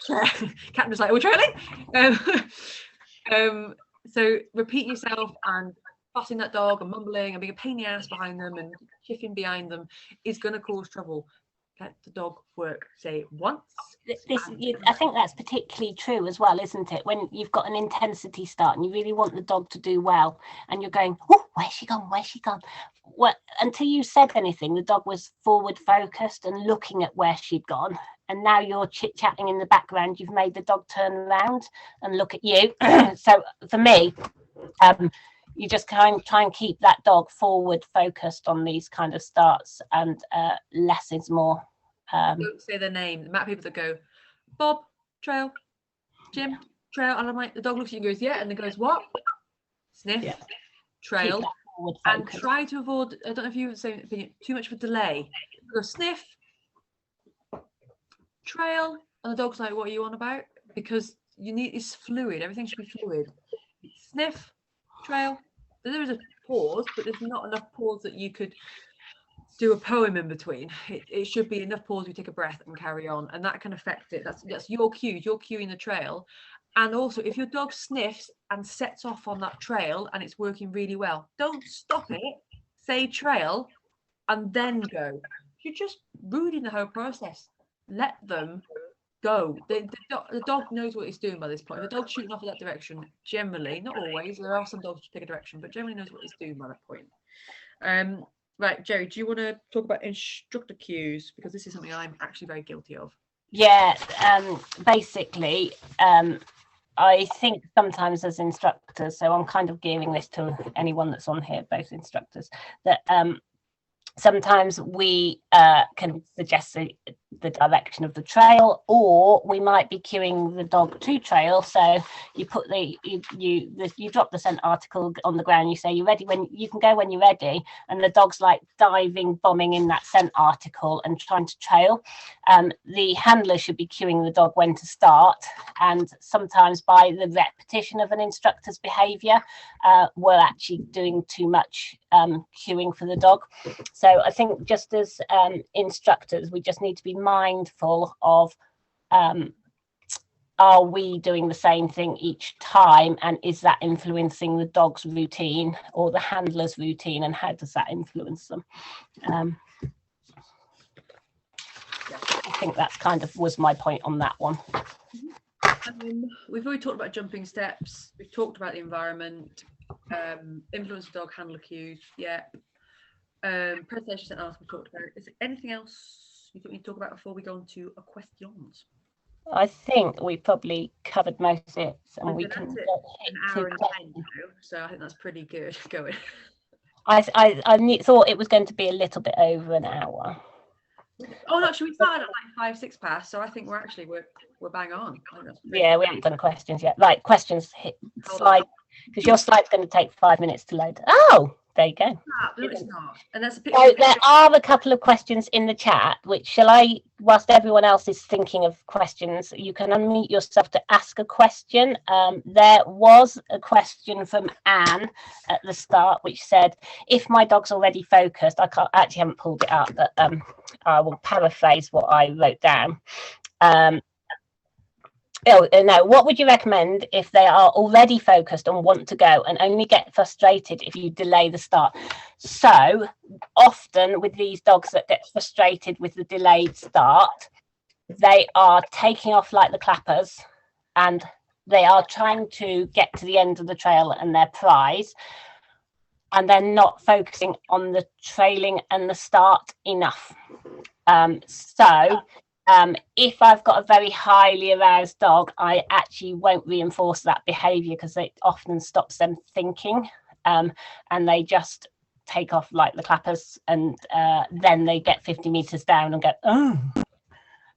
Speaker 1: shut the Captain was like, are we trailing? So repeating yourself and fussing that dog and mumbling and being a pain in the ass behind them and chiffing behind them is going to cause trouble. Let the dog work. Say it once.
Speaker 2: I think that's particularly true as well, isn't it? When you've got an intensity start and you really want the dog to do well, and you're going, oh, where's she gone? Well, until you said anything, the dog was forward focused and looking at where she'd gone. And now you're chit-chatting in the background. You've made the dog turn around and look at you. So for me, you just try and keep that dog forward focused on these kind of starts, and less is more.
Speaker 1: Don't say their name. The amount of people that go, Bob, trail, Jim, trail, and I'm like, the dog looks at you and goes, yeah, and then goes, what? Sniff, trail, and try to avoid, I don't know if you have the same opinion, too much of a delay. Go sniff, trail, and the dog's like, what are you on about? Because it's fluid, everything should be fluid. Sniff, trail, there is a pause, but there's not enough pause that you could do a poem in between. It should be enough pause, you take a breath and carry on, and that can affect it. That's your cues, you're cueing the trail. And also, if your dog sniffs and sets off on that trail and it's working really well, don't stop it, say trail, and then go. You're just ruining the whole process. Let them go. The dog knows what it's doing by this point. The dog's shooting off in that direction, generally, not always. There are some dogs who take a direction, but generally knows what it's doing by that point. Right, Gerry, do you want to talk about instructor cues? Because this is something I'm actually very guilty of.
Speaker 2: Yeah, basically, I think sometimes as instructors, so I'm kind of gearing this to anyone that's on here, both instructors, that sometimes we can suggest the direction of the trail, or we might be cueing the dog to trail. So you put you drop the scent article on the ground, you say you're ready when you can go when you're ready, and the dog's like diving, bombing in that scent article and trying to trail. The handler should be cueing the dog when to start, and sometimes by the repetition of an instructor's behavior, we're actually doing too much cueing for the dog. So I think just as instructors, we just need to be mindful of, are we doing the same thing each time, and is that influencing the dog's routine or the handler's routine, and how does that influence them? I think that's kind of was my point on that one.
Speaker 1: We've already talked about jumping steps, we've talked about the environment, influence of dog handler cues, presentation and ask we talked about. Is there anything else you think we need to talk about before we go on to questions?
Speaker 2: I think we probably covered most of it, and we can
Speaker 1: an hour and 10 now, so I think that's pretty good going.
Speaker 2: I thought it was going to be a little bit over an hour.
Speaker 1: Oh no, should we start at like 5-6 past? So I think we're bang on.
Speaker 2: Yeah, we haven't done questions yet. Right, questions, hit slide, because your slide's going to take 5 minutes to load. Oh, there you go.
Speaker 1: No, it's not. And that's a
Speaker 2: So there are a couple of questions in the chat, which shall I, whilst everyone else is thinking of questions, you can unmute yourself to ask a question. There was a question from Anne at the start, which said, if my dog's already focused, I haven't pulled it up, but I will paraphrase what I wrote down. Oh, no, what would you recommend if they are already focused and want to go and only get frustrated if you delay the start? So often with these dogs that get frustrated with the delayed start, they are taking off like the clappers and they are trying to get to the end of the trail and their prize, and they're not focusing on the trailing and the start enough. If I've got a very highly aroused dog, I actually won't reinforce that behavior because it often stops them thinking, and they just take off like the clappers, and then they get 50 meters down and go, oh,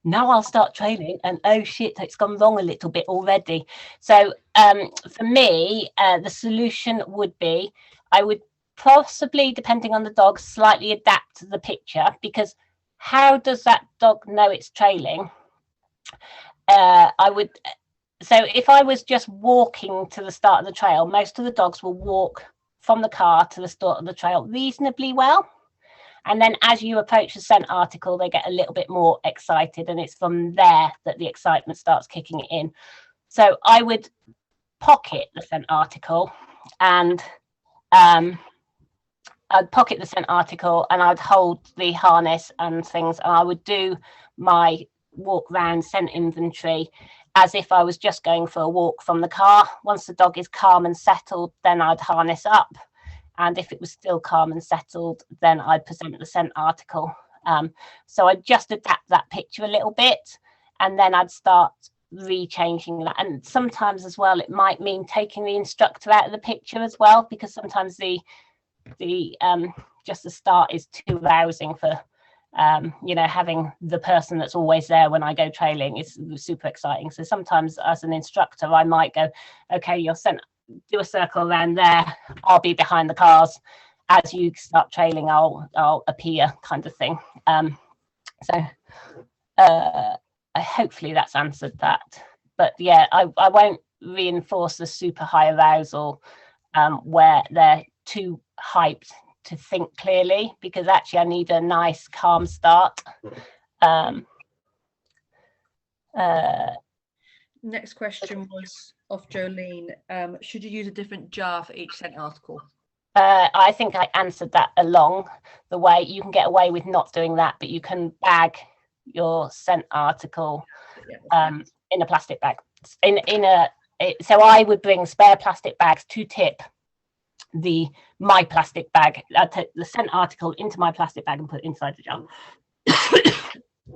Speaker 2: now I'll start trailing, and oh shit, it's gone wrong a little bit already. So for me, the solution would be, I would possibly, depending on the dog, slightly adapt the picture, because how does that dog know it's trailing? So if I was just walking to the start of the trail, most of the dogs will walk from the car to the start of the trail reasonably well. And then as you approach the scent article, they get a little bit more excited, and it's from there that the excitement starts kicking in. So I would pocket the scent article, and I'd pocket the scent article, and I'd hold the harness and things, and I would do my walk round scent inventory as if I was just going for a walk from the car. Once the dog is calm and settled, then I'd harness up, and if it was still calm and settled, then I'd present the scent article. So I'd just adapt that picture a little bit, and then I'd start rechanging that. And sometimes as well, it might mean taking the instructor out of the picture as well, because sometimes the just the start is too rousing for having the person that's always there when I go trailing is super exciting. So sometimes as an instructor, I might go, okay, you're sent, do a circle around there, I'll be behind the cars, as you start trailing I'll appear, kind of thing. Hopefully that's answered that. But yeah, I won't reinforce the super high arousal where they're too hyped to think clearly, because actually I need a nice calm start.
Speaker 1: Next question was off Jolene. Should you use a different jar for each scent article?
Speaker 2: I think I answered that along the way. You can get away with not doing that, but you can bag your scent article in a plastic bag. So I would bring spare plastic bags to tip my plastic bag. I take the scent article into my plastic bag and put it inside the jar.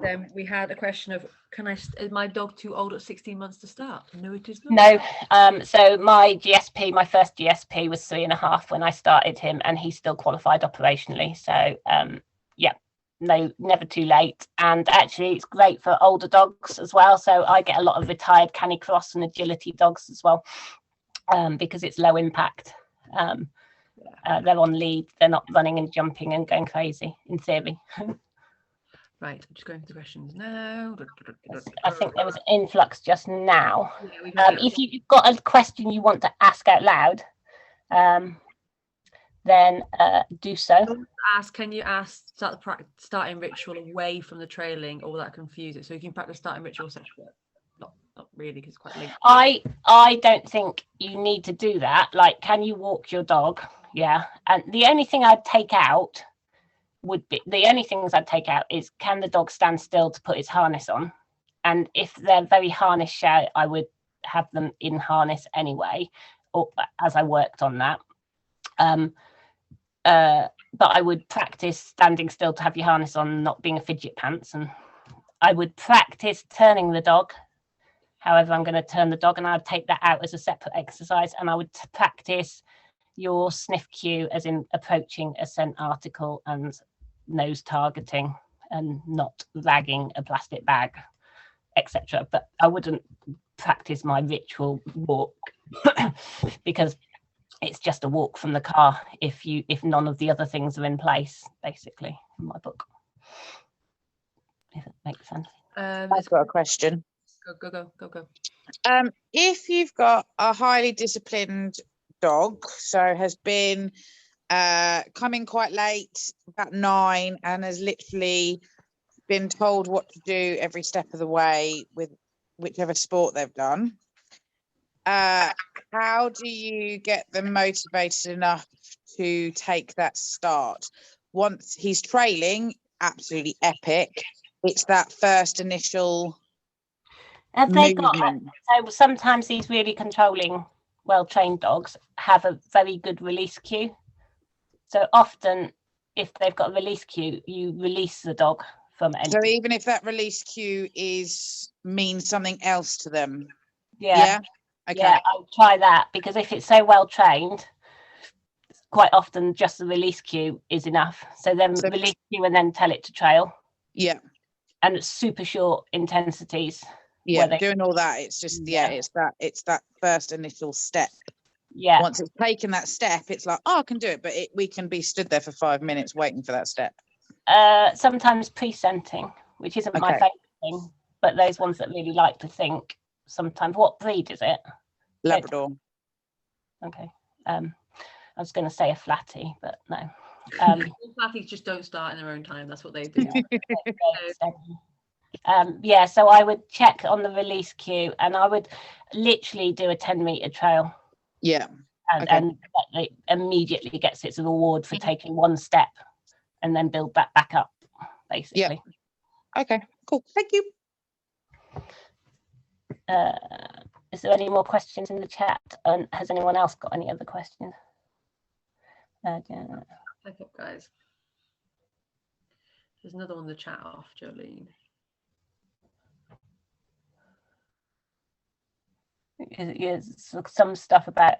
Speaker 1: Then we had a question of, is my dog too old at 16 months to start? No, it is not.
Speaker 2: No. So my first GSP was 3.5 when I started him, and he's still qualified operationally. So no, never too late. And actually it's great for older dogs as well. So I get a lot of retired canicross and agility dogs as well, because it's low impact. They're on lead, they're not running and jumping and going crazy, in theory.
Speaker 1: Right, I'm just going through the questions now.
Speaker 2: I think there was an influx just now. If you've got a question you want to ask out loud, then do so.
Speaker 1: Can you start the starting ritual away from the trailing, or will that confuse it? So you can practice starting ritual separate. Not really, because it's quite linked.
Speaker 2: I don't think you need to do that. Like, can you walk your dog? Yeah. And the only thing I'd take out is, can the dog stand still to put his harness on? And if they're very harness shy, I would have them in harness anyway, or as I worked on that. But I would practice standing still to have your harness on, not being a fidget pants. And I would practice turning the dog, however I'm going to turn the dog, and I'd take that out as a separate exercise. And I would practice your sniff cue, as in approaching a scent article and nose targeting and not ragging a plastic bag, etc. But I wouldn't practice my ritual walk because it's just a walk from the car if none of the other things are in place, basically, in my book. If it makes sense.
Speaker 3: I've got a question.
Speaker 1: Go.
Speaker 3: If you've got a highly disciplined dog, so has been coming quite late, about 9, and has literally been told what to do every step of the way with whichever sport they've done, how do you get them motivated enough to take that start? Once he's trailing, absolutely epic. It's that first initial movement.
Speaker 2: So sometimes these really controlling, well-trained dogs have a very good release cue. So often, if they've got a release cue, you release the dog from it.
Speaker 3: So even if that release cue means something else to them.
Speaker 2: Yeah.
Speaker 3: Okay.
Speaker 2: Yeah, I'll try that, because if it's so well trained, quite often just the release cue is enough. So then release cue and then tell it to trail.
Speaker 3: Yeah.
Speaker 2: And it's super short intensities.
Speaker 3: Yeah, doing all that, it's just it's that first initial step.
Speaker 2: Yeah.
Speaker 3: Once it's taken that step, it's like, oh, I can do it, but we can be stood there for 5 minutes waiting for that step.
Speaker 2: Sometimes presenting, which isn't my favourite thing, but those ones that really like to think sometimes. What breed is it?
Speaker 3: Labrador.
Speaker 2: Okay. I was going to say a flatty, but no.
Speaker 1: Flatties just don't start in their own time. That's what they do.
Speaker 2: So I would check on the release cue, and I would literally do a 10-meter trail.
Speaker 3: Yeah.
Speaker 2: And it immediately gets its reward for taking one step, and then build that back up, basically.
Speaker 3: Yeah. Okay, cool. Thank you.
Speaker 2: Is there any more questions in the chat? And has anyone else got any other questions?
Speaker 1: Pick up, guys. There's another one in the chat off, Jolene.
Speaker 2: Yes, some stuff about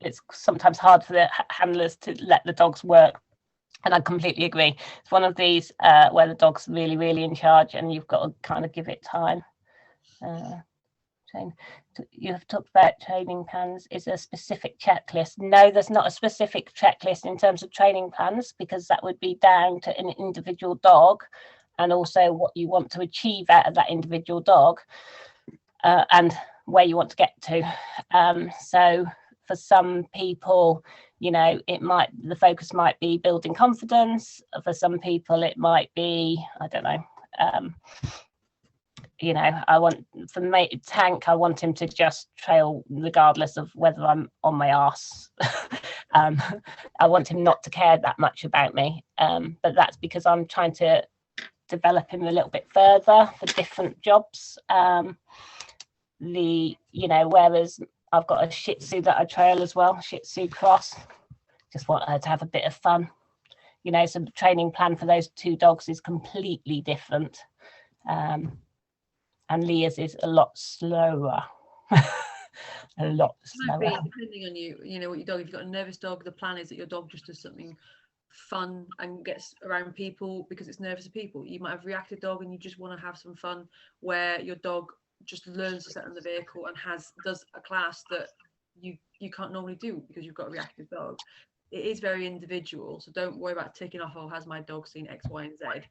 Speaker 2: it's sometimes hard for the handlers to let the dogs work, and I completely agree. It's one of these where the dog's really, really in charge, and you've got to kind of give it time. You have talked about training plans. Is there a specific checklist? No, there's not a specific checklist in terms of training plans, because that would be down to an individual dog, and also what you want to achieve out of that individual dog, and where you want to get to. So for some people, the focus might be building confidence. For some people it might be, I don't know, Tank, I want him to just trail regardless of whether I'm on my arse. I want him not to care that much about me, but that's because I'm trying to develop him a little bit further for different jobs. Whereas I've got a Shih Tzu that I trail as well, Shih Tzu cross. Just want her to have a bit of fun. So the training plan for those two dogs is completely different. And Leah's is a lot slower. A lot slower.
Speaker 1: Depending on what your dog. If you've got a nervous dog, the plan is that your dog just does something fun and gets around people because it's nervous of people. You might have a reactive dog and you just want to have some fun, where your dog just learns to sit in the vehicle and does a class that you can't normally do because you've got a reactive dog. It is very individual, so don't worry about ticking off, oh, has my dog seen X, Y, and Z.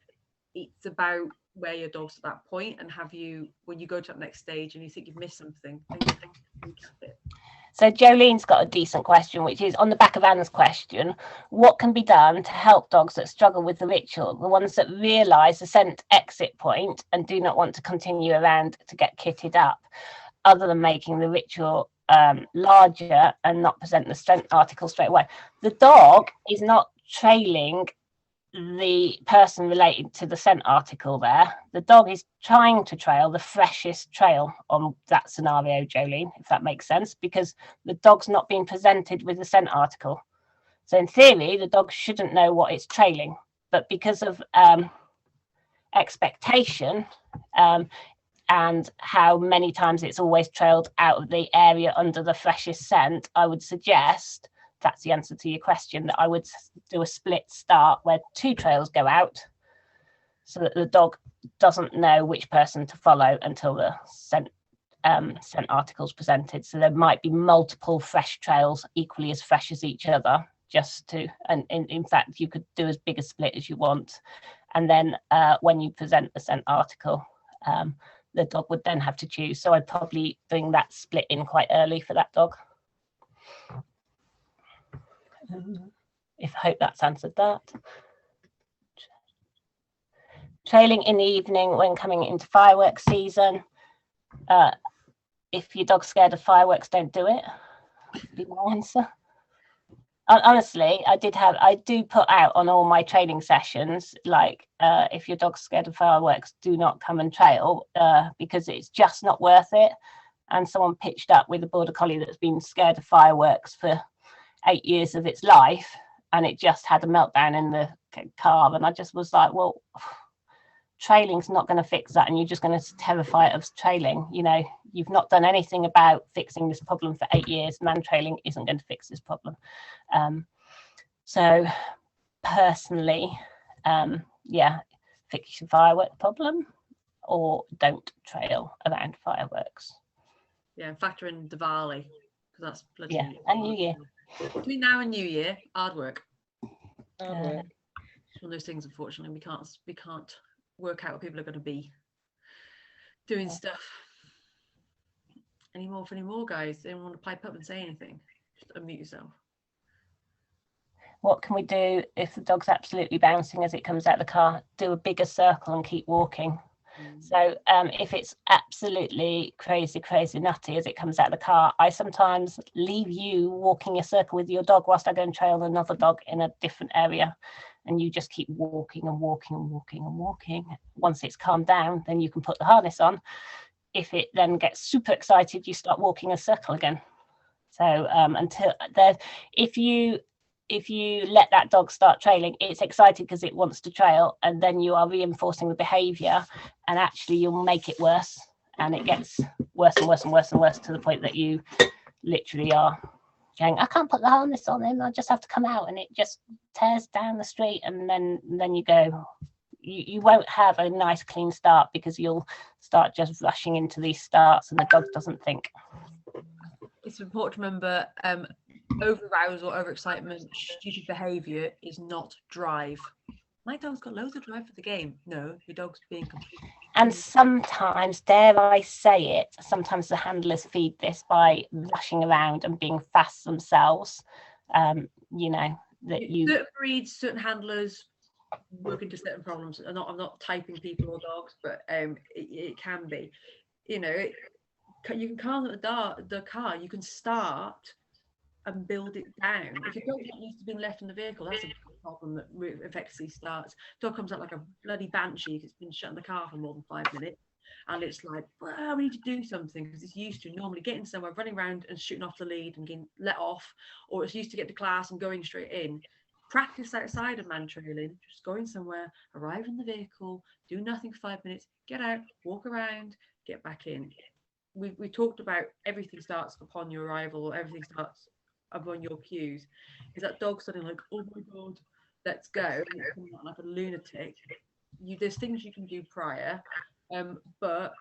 Speaker 1: It's about where your dog's at that point, and when you go to that next stage and you think you've missed something, then you think it.
Speaker 2: So Jolene's got a decent question, which is on the back of Anna's question: what can be done to help dogs that struggle with the ritual, the ones that realise the scent exit point and do not want to continue around to get kitted up, other than making the ritual larger and not present the scent article straight away? The dog is not trailing the person related to the scent article there. The dog is trying to trail the freshest trail on that scenario, Jolene, if that makes sense, because the dog's not being presented with the scent article. So in theory, the dog shouldn't know what it's trailing, but because of expectation and how many times it's always trailed out of the area under the freshest scent, I would suggest, that's the answer to your question, that I would do a split start where 2 trails go out, so that the dog doesn't know which person to follow until the scent scent articles presented. So there might be multiple fresh trails equally as fresh as each other, just to, and in fact you could do as big a split as you want. And then when you present the scent article, the dog would then have to choose. So I'd probably bring that split in quite early for that dog. I hope that's answered that. Trailing in the evening when coming into fireworks season. If your dog's scared of fireworks, don't do it. Would be my answer. Honestly, I do put out on all my training sessions, like if your dog's scared of fireworks, do not come and trail, because it's just not worth it. And someone pitched up with a border collie that's been scared of fireworks for 8 years of its life, and it just had a meltdown in the car. And I just was like, well, trailing's not going to fix that, and you're just going to terrify it of trailing. You know, you've not done anything about fixing this problem for 8 years. Mantrailing isn't going to fix this problem. So personally, yeah, fix your firework problem or don't trail around fireworks.
Speaker 1: Yeah, and factor in Diwali, because that's bloody
Speaker 2: and New Year.
Speaker 1: Between now and New Year, hard work.
Speaker 3: Hard work.
Speaker 1: It's one of those things, unfortunately, we can't work out what people are going to be doing stuff. Any more, guys? Anyone want to pipe up and say anything? Just unmute yourself.
Speaker 2: What can we do if the dog's absolutely bouncing as it comes out of the car? Do a bigger circle and keep walking. So if it's absolutely crazy nutty as it comes out of the car, I sometimes leave you walking a circle with your dog whilst I go and trail another dog in a different area, and you just keep walking and walking and walking and walking. Once it's calmed down, then you can put the harness on. If it then gets super excited, you start walking a circle again. So until there, if you let that dog start trailing, it's excited because it wants to trail, and then you are reinforcing the behavior, and actually you'll make it worse, and it gets worse and worse and worse and worse to the point that you literally are going, I can't put the harness on him, I just have to come out, and it just tears down the street. And then you go, you won't have a nice clean start, because you'll start just rushing into these starts and the dog doesn't think.
Speaker 1: It's important to remember, over arousal, over excitement, stupid behaviour is not drive. My dog's got loads of drive for the game. No, your dog's being completely.
Speaker 2: And sometimes, dare I say it, sometimes the handlers feed this by rushing around and being fast themselves. You know, that you.
Speaker 1: Certain breeds, certain handlers work into certain problems. I'm not typing people or dogs, but it can be. You know, you can calm the car. You can start and build it down. If your dog's not used to being left in the vehicle, that's a problem that affects these starts. Dog comes out like a bloody banshee if it's been shut in the car for more than 5 minutes, and it's like, well, we need to do something, because it's used to normally getting somewhere, running around and shooting off the lead and getting let off, or it's used to get to class and going straight in. Practice outside of mantrailing, just going somewhere, arrive in the vehicle, do nothing for 5 minutes, get out, walk around, get back in. We talked about everything starts upon your arrival, or everything starts upon your cues. Is that dog suddenly like, oh my god, let's go, and it's coming out like a lunatic? There's things you can do prior, but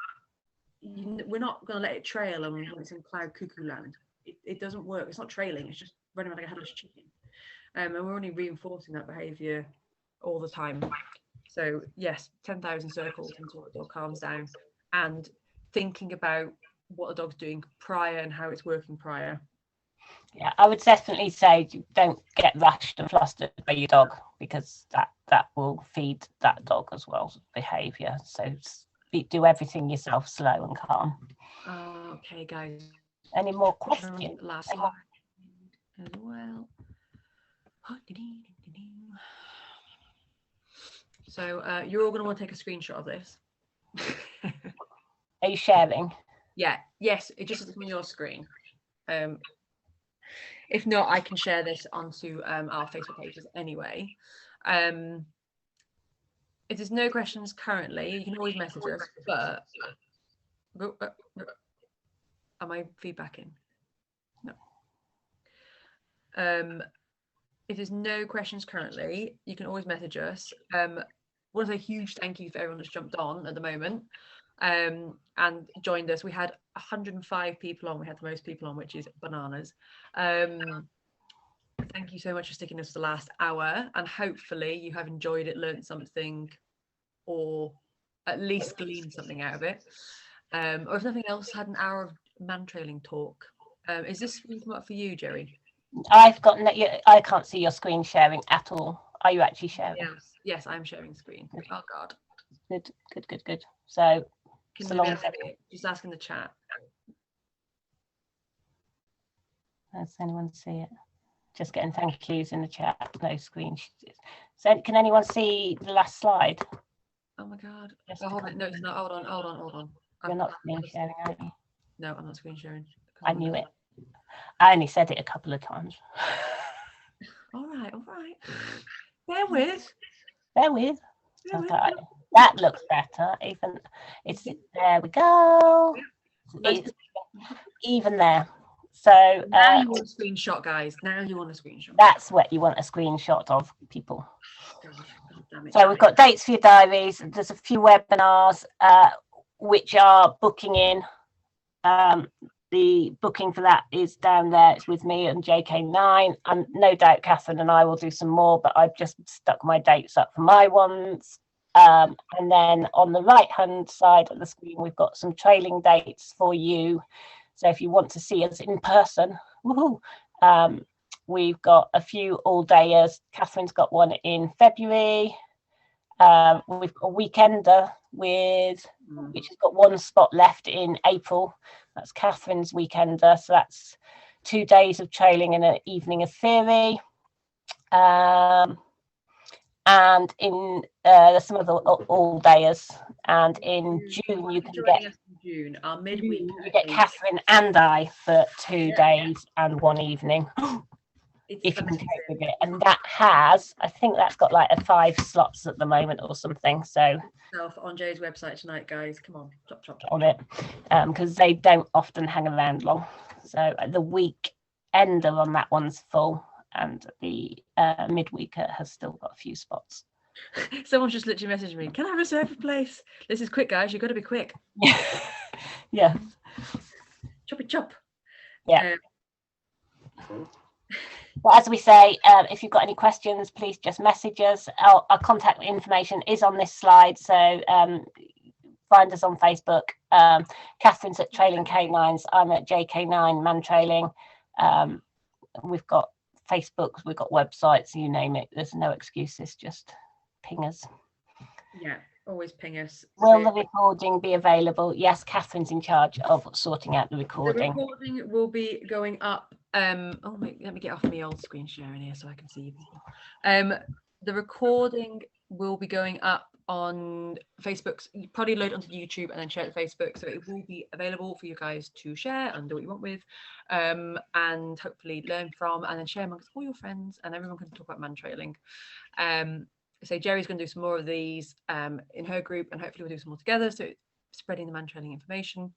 Speaker 1: we're not going to let it trail and when it's in cloud cuckoo land. It doesn't work. It's not trailing, it's just running around like a headless chicken, and we're only reinforcing that behavior all the time. So yes, 10,000 circles until the dog calms down, and thinking about what the dog's doing prior and how it's working prior.
Speaker 2: Yeah, I would definitely say don't get rushed and flustered by your dog, because that will feed that dog as well behaviour. So do everything yourself, slow and calm.
Speaker 1: Okay, guys.
Speaker 2: Any more questions?
Speaker 1: Last slide as well. So you're all going to want to take a screenshot of this.
Speaker 2: Are you sharing?
Speaker 1: Yeah. Yes. It just is on your screen. If not, I can share this onto our Facebook pages anyway. If there's no questions currently, you can always message us. But am I feedbacking? No. If there's no questions currently, you can always message us. I want to say a huge thank you for everyone that's jumped on at the moment. and joined us. We had 105 people on. We had the most people on, which is bananas. Thank you so much for sticking us for the last hour, and hopefully you have enjoyed it, learned something, or at least gleaned something out of it. Or if nothing else, had an hour of mantrailing talk. Is this screen come up for you, Gerry?
Speaker 2: I've got I can't see your screen sharing at all. Are you actually sharing?
Speaker 1: Yes, I'm sharing screen. Oh God.
Speaker 2: Good. So,
Speaker 1: just ask in the chat.
Speaker 2: Does anyone see it? Just getting thank yous in the chat. No screen. So, can anyone see the last slide?
Speaker 1: Oh my God. Hold on. No, it's not. Hold on.
Speaker 2: You're not screen sharing, are you?
Speaker 1: No, I'm not screen sharing.
Speaker 2: I knew it. I only said it a couple of times.
Speaker 1: All right. Bear with.
Speaker 2: Okay. That looks better. There we go. It's even there. So
Speaker 1: now you want a screenshot, guys. Now you want a screenshot.
Speaker 2: That's what you want a screenshot of, people.
Speaker 1: God damn it.
Speaker 2: So we've got dates for your diaries. There's a few webinars which are booking in. The booking for that is down there. It's with me and JK9. And no doubt Kathryn and I will do some more, but I've just stuck my dates up for my ones. And then on the right hand side of the screen, we've got some trailing dates for you. So if you want to see us in person, we've got a few all-dayers. Kathryn's got one in February. We've got a weekender which has got one spot left in April. That's Kathryn's weekender. So that's 2 days of trailing and an evening of theory. And in some of the all-dayers, and in June you can get
Speaker 1: our midweek.
Speaker 2: You get Kathryn and I for 2 days and 1 evening. If you can cope with it, and that has, I think that's got like 5 slots at the moment or something. So
Speaker 1: on Jay's website tonight, guys. Come on, chop
Speaker 2: on it, because they don't often hang around long. So the weekender on that one's full, and the midweeker has still got a few spots.
Speaker 1: Someone's just literally messaged me. Can I reserve a place? This is quick, guys. You've got to be quick.
Speaker 2: Yeah.
Speaker 1: Chop.
Speaker 2: Yeah. But as we say, if you've got any questions, please just message us. Our contact information is on this slide, so find us on Facebook. Kathryn's at Trailing K9s. I'm at JK9 Mantrailing. We've got Facebooks, we've got websites, you name it. There's no excuses, just ping us.
Speaker 1: Yeah, always ping us.
Speaker 2: Will the recording be available? Yes, Kathryn's in charge of sorting out the recording.
Speaker 1: The recording will be going up. Let me get off my old screen sharing here so I can see you people. The recording will be going up on Facebook. You probably load it onto YouTube and then share it to Facebook, so it will be available for you guys to share and do what you want with, and hopefully learn from, and then share amongst all your friends, and everyone can talk about mantrailing. So Gerry's going to do some more of these in her group, and hopefully we'll do some more together, so spreading the mantrailing information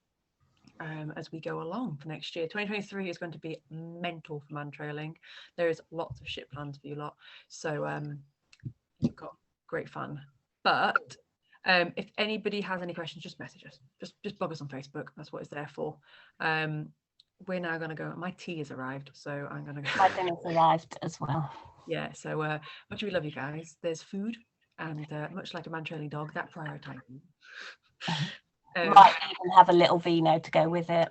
Speaker 1: as we go along for next year. 2023 is going to be mental for mantrailing. There is lots of shit plans for you lot, so you've got great fun. But if anybody has any questions, just message us. Just blog us on Facebook. That's what it's there for. We're now going to go. My tea has arrived, so I'm going to go.
Speaker 2: My dinner's arrived as well.
Speaker 1: Yeah, so much we love you guys. There's food, and much like a mantrailing dog, that prioritizing.
Speaker 2: Might even have a little vino to go with it.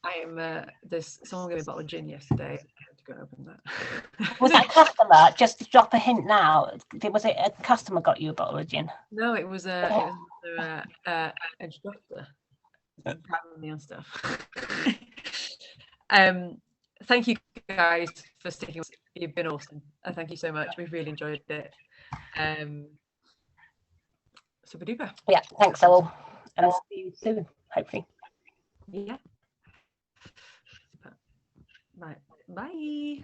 Speaker 1: I am. There's someone gave me a bottle of gin yesterday. I had to go open that.
Speaker 2: Was that a customer? Just to drop a hint now. Was it a customer got you a bottle of gin?
Speaker 1: No, it was an instructor. Prattling me on stuff. Thank you guys for sticking with us. You've been awesome. Thank you so much. We've really enjoyed it. Super duper.
Speaker 2: Yeah, thanks all. And I'll see you soon, hopefully.
Speaker 1: Yeah. Right. Bye.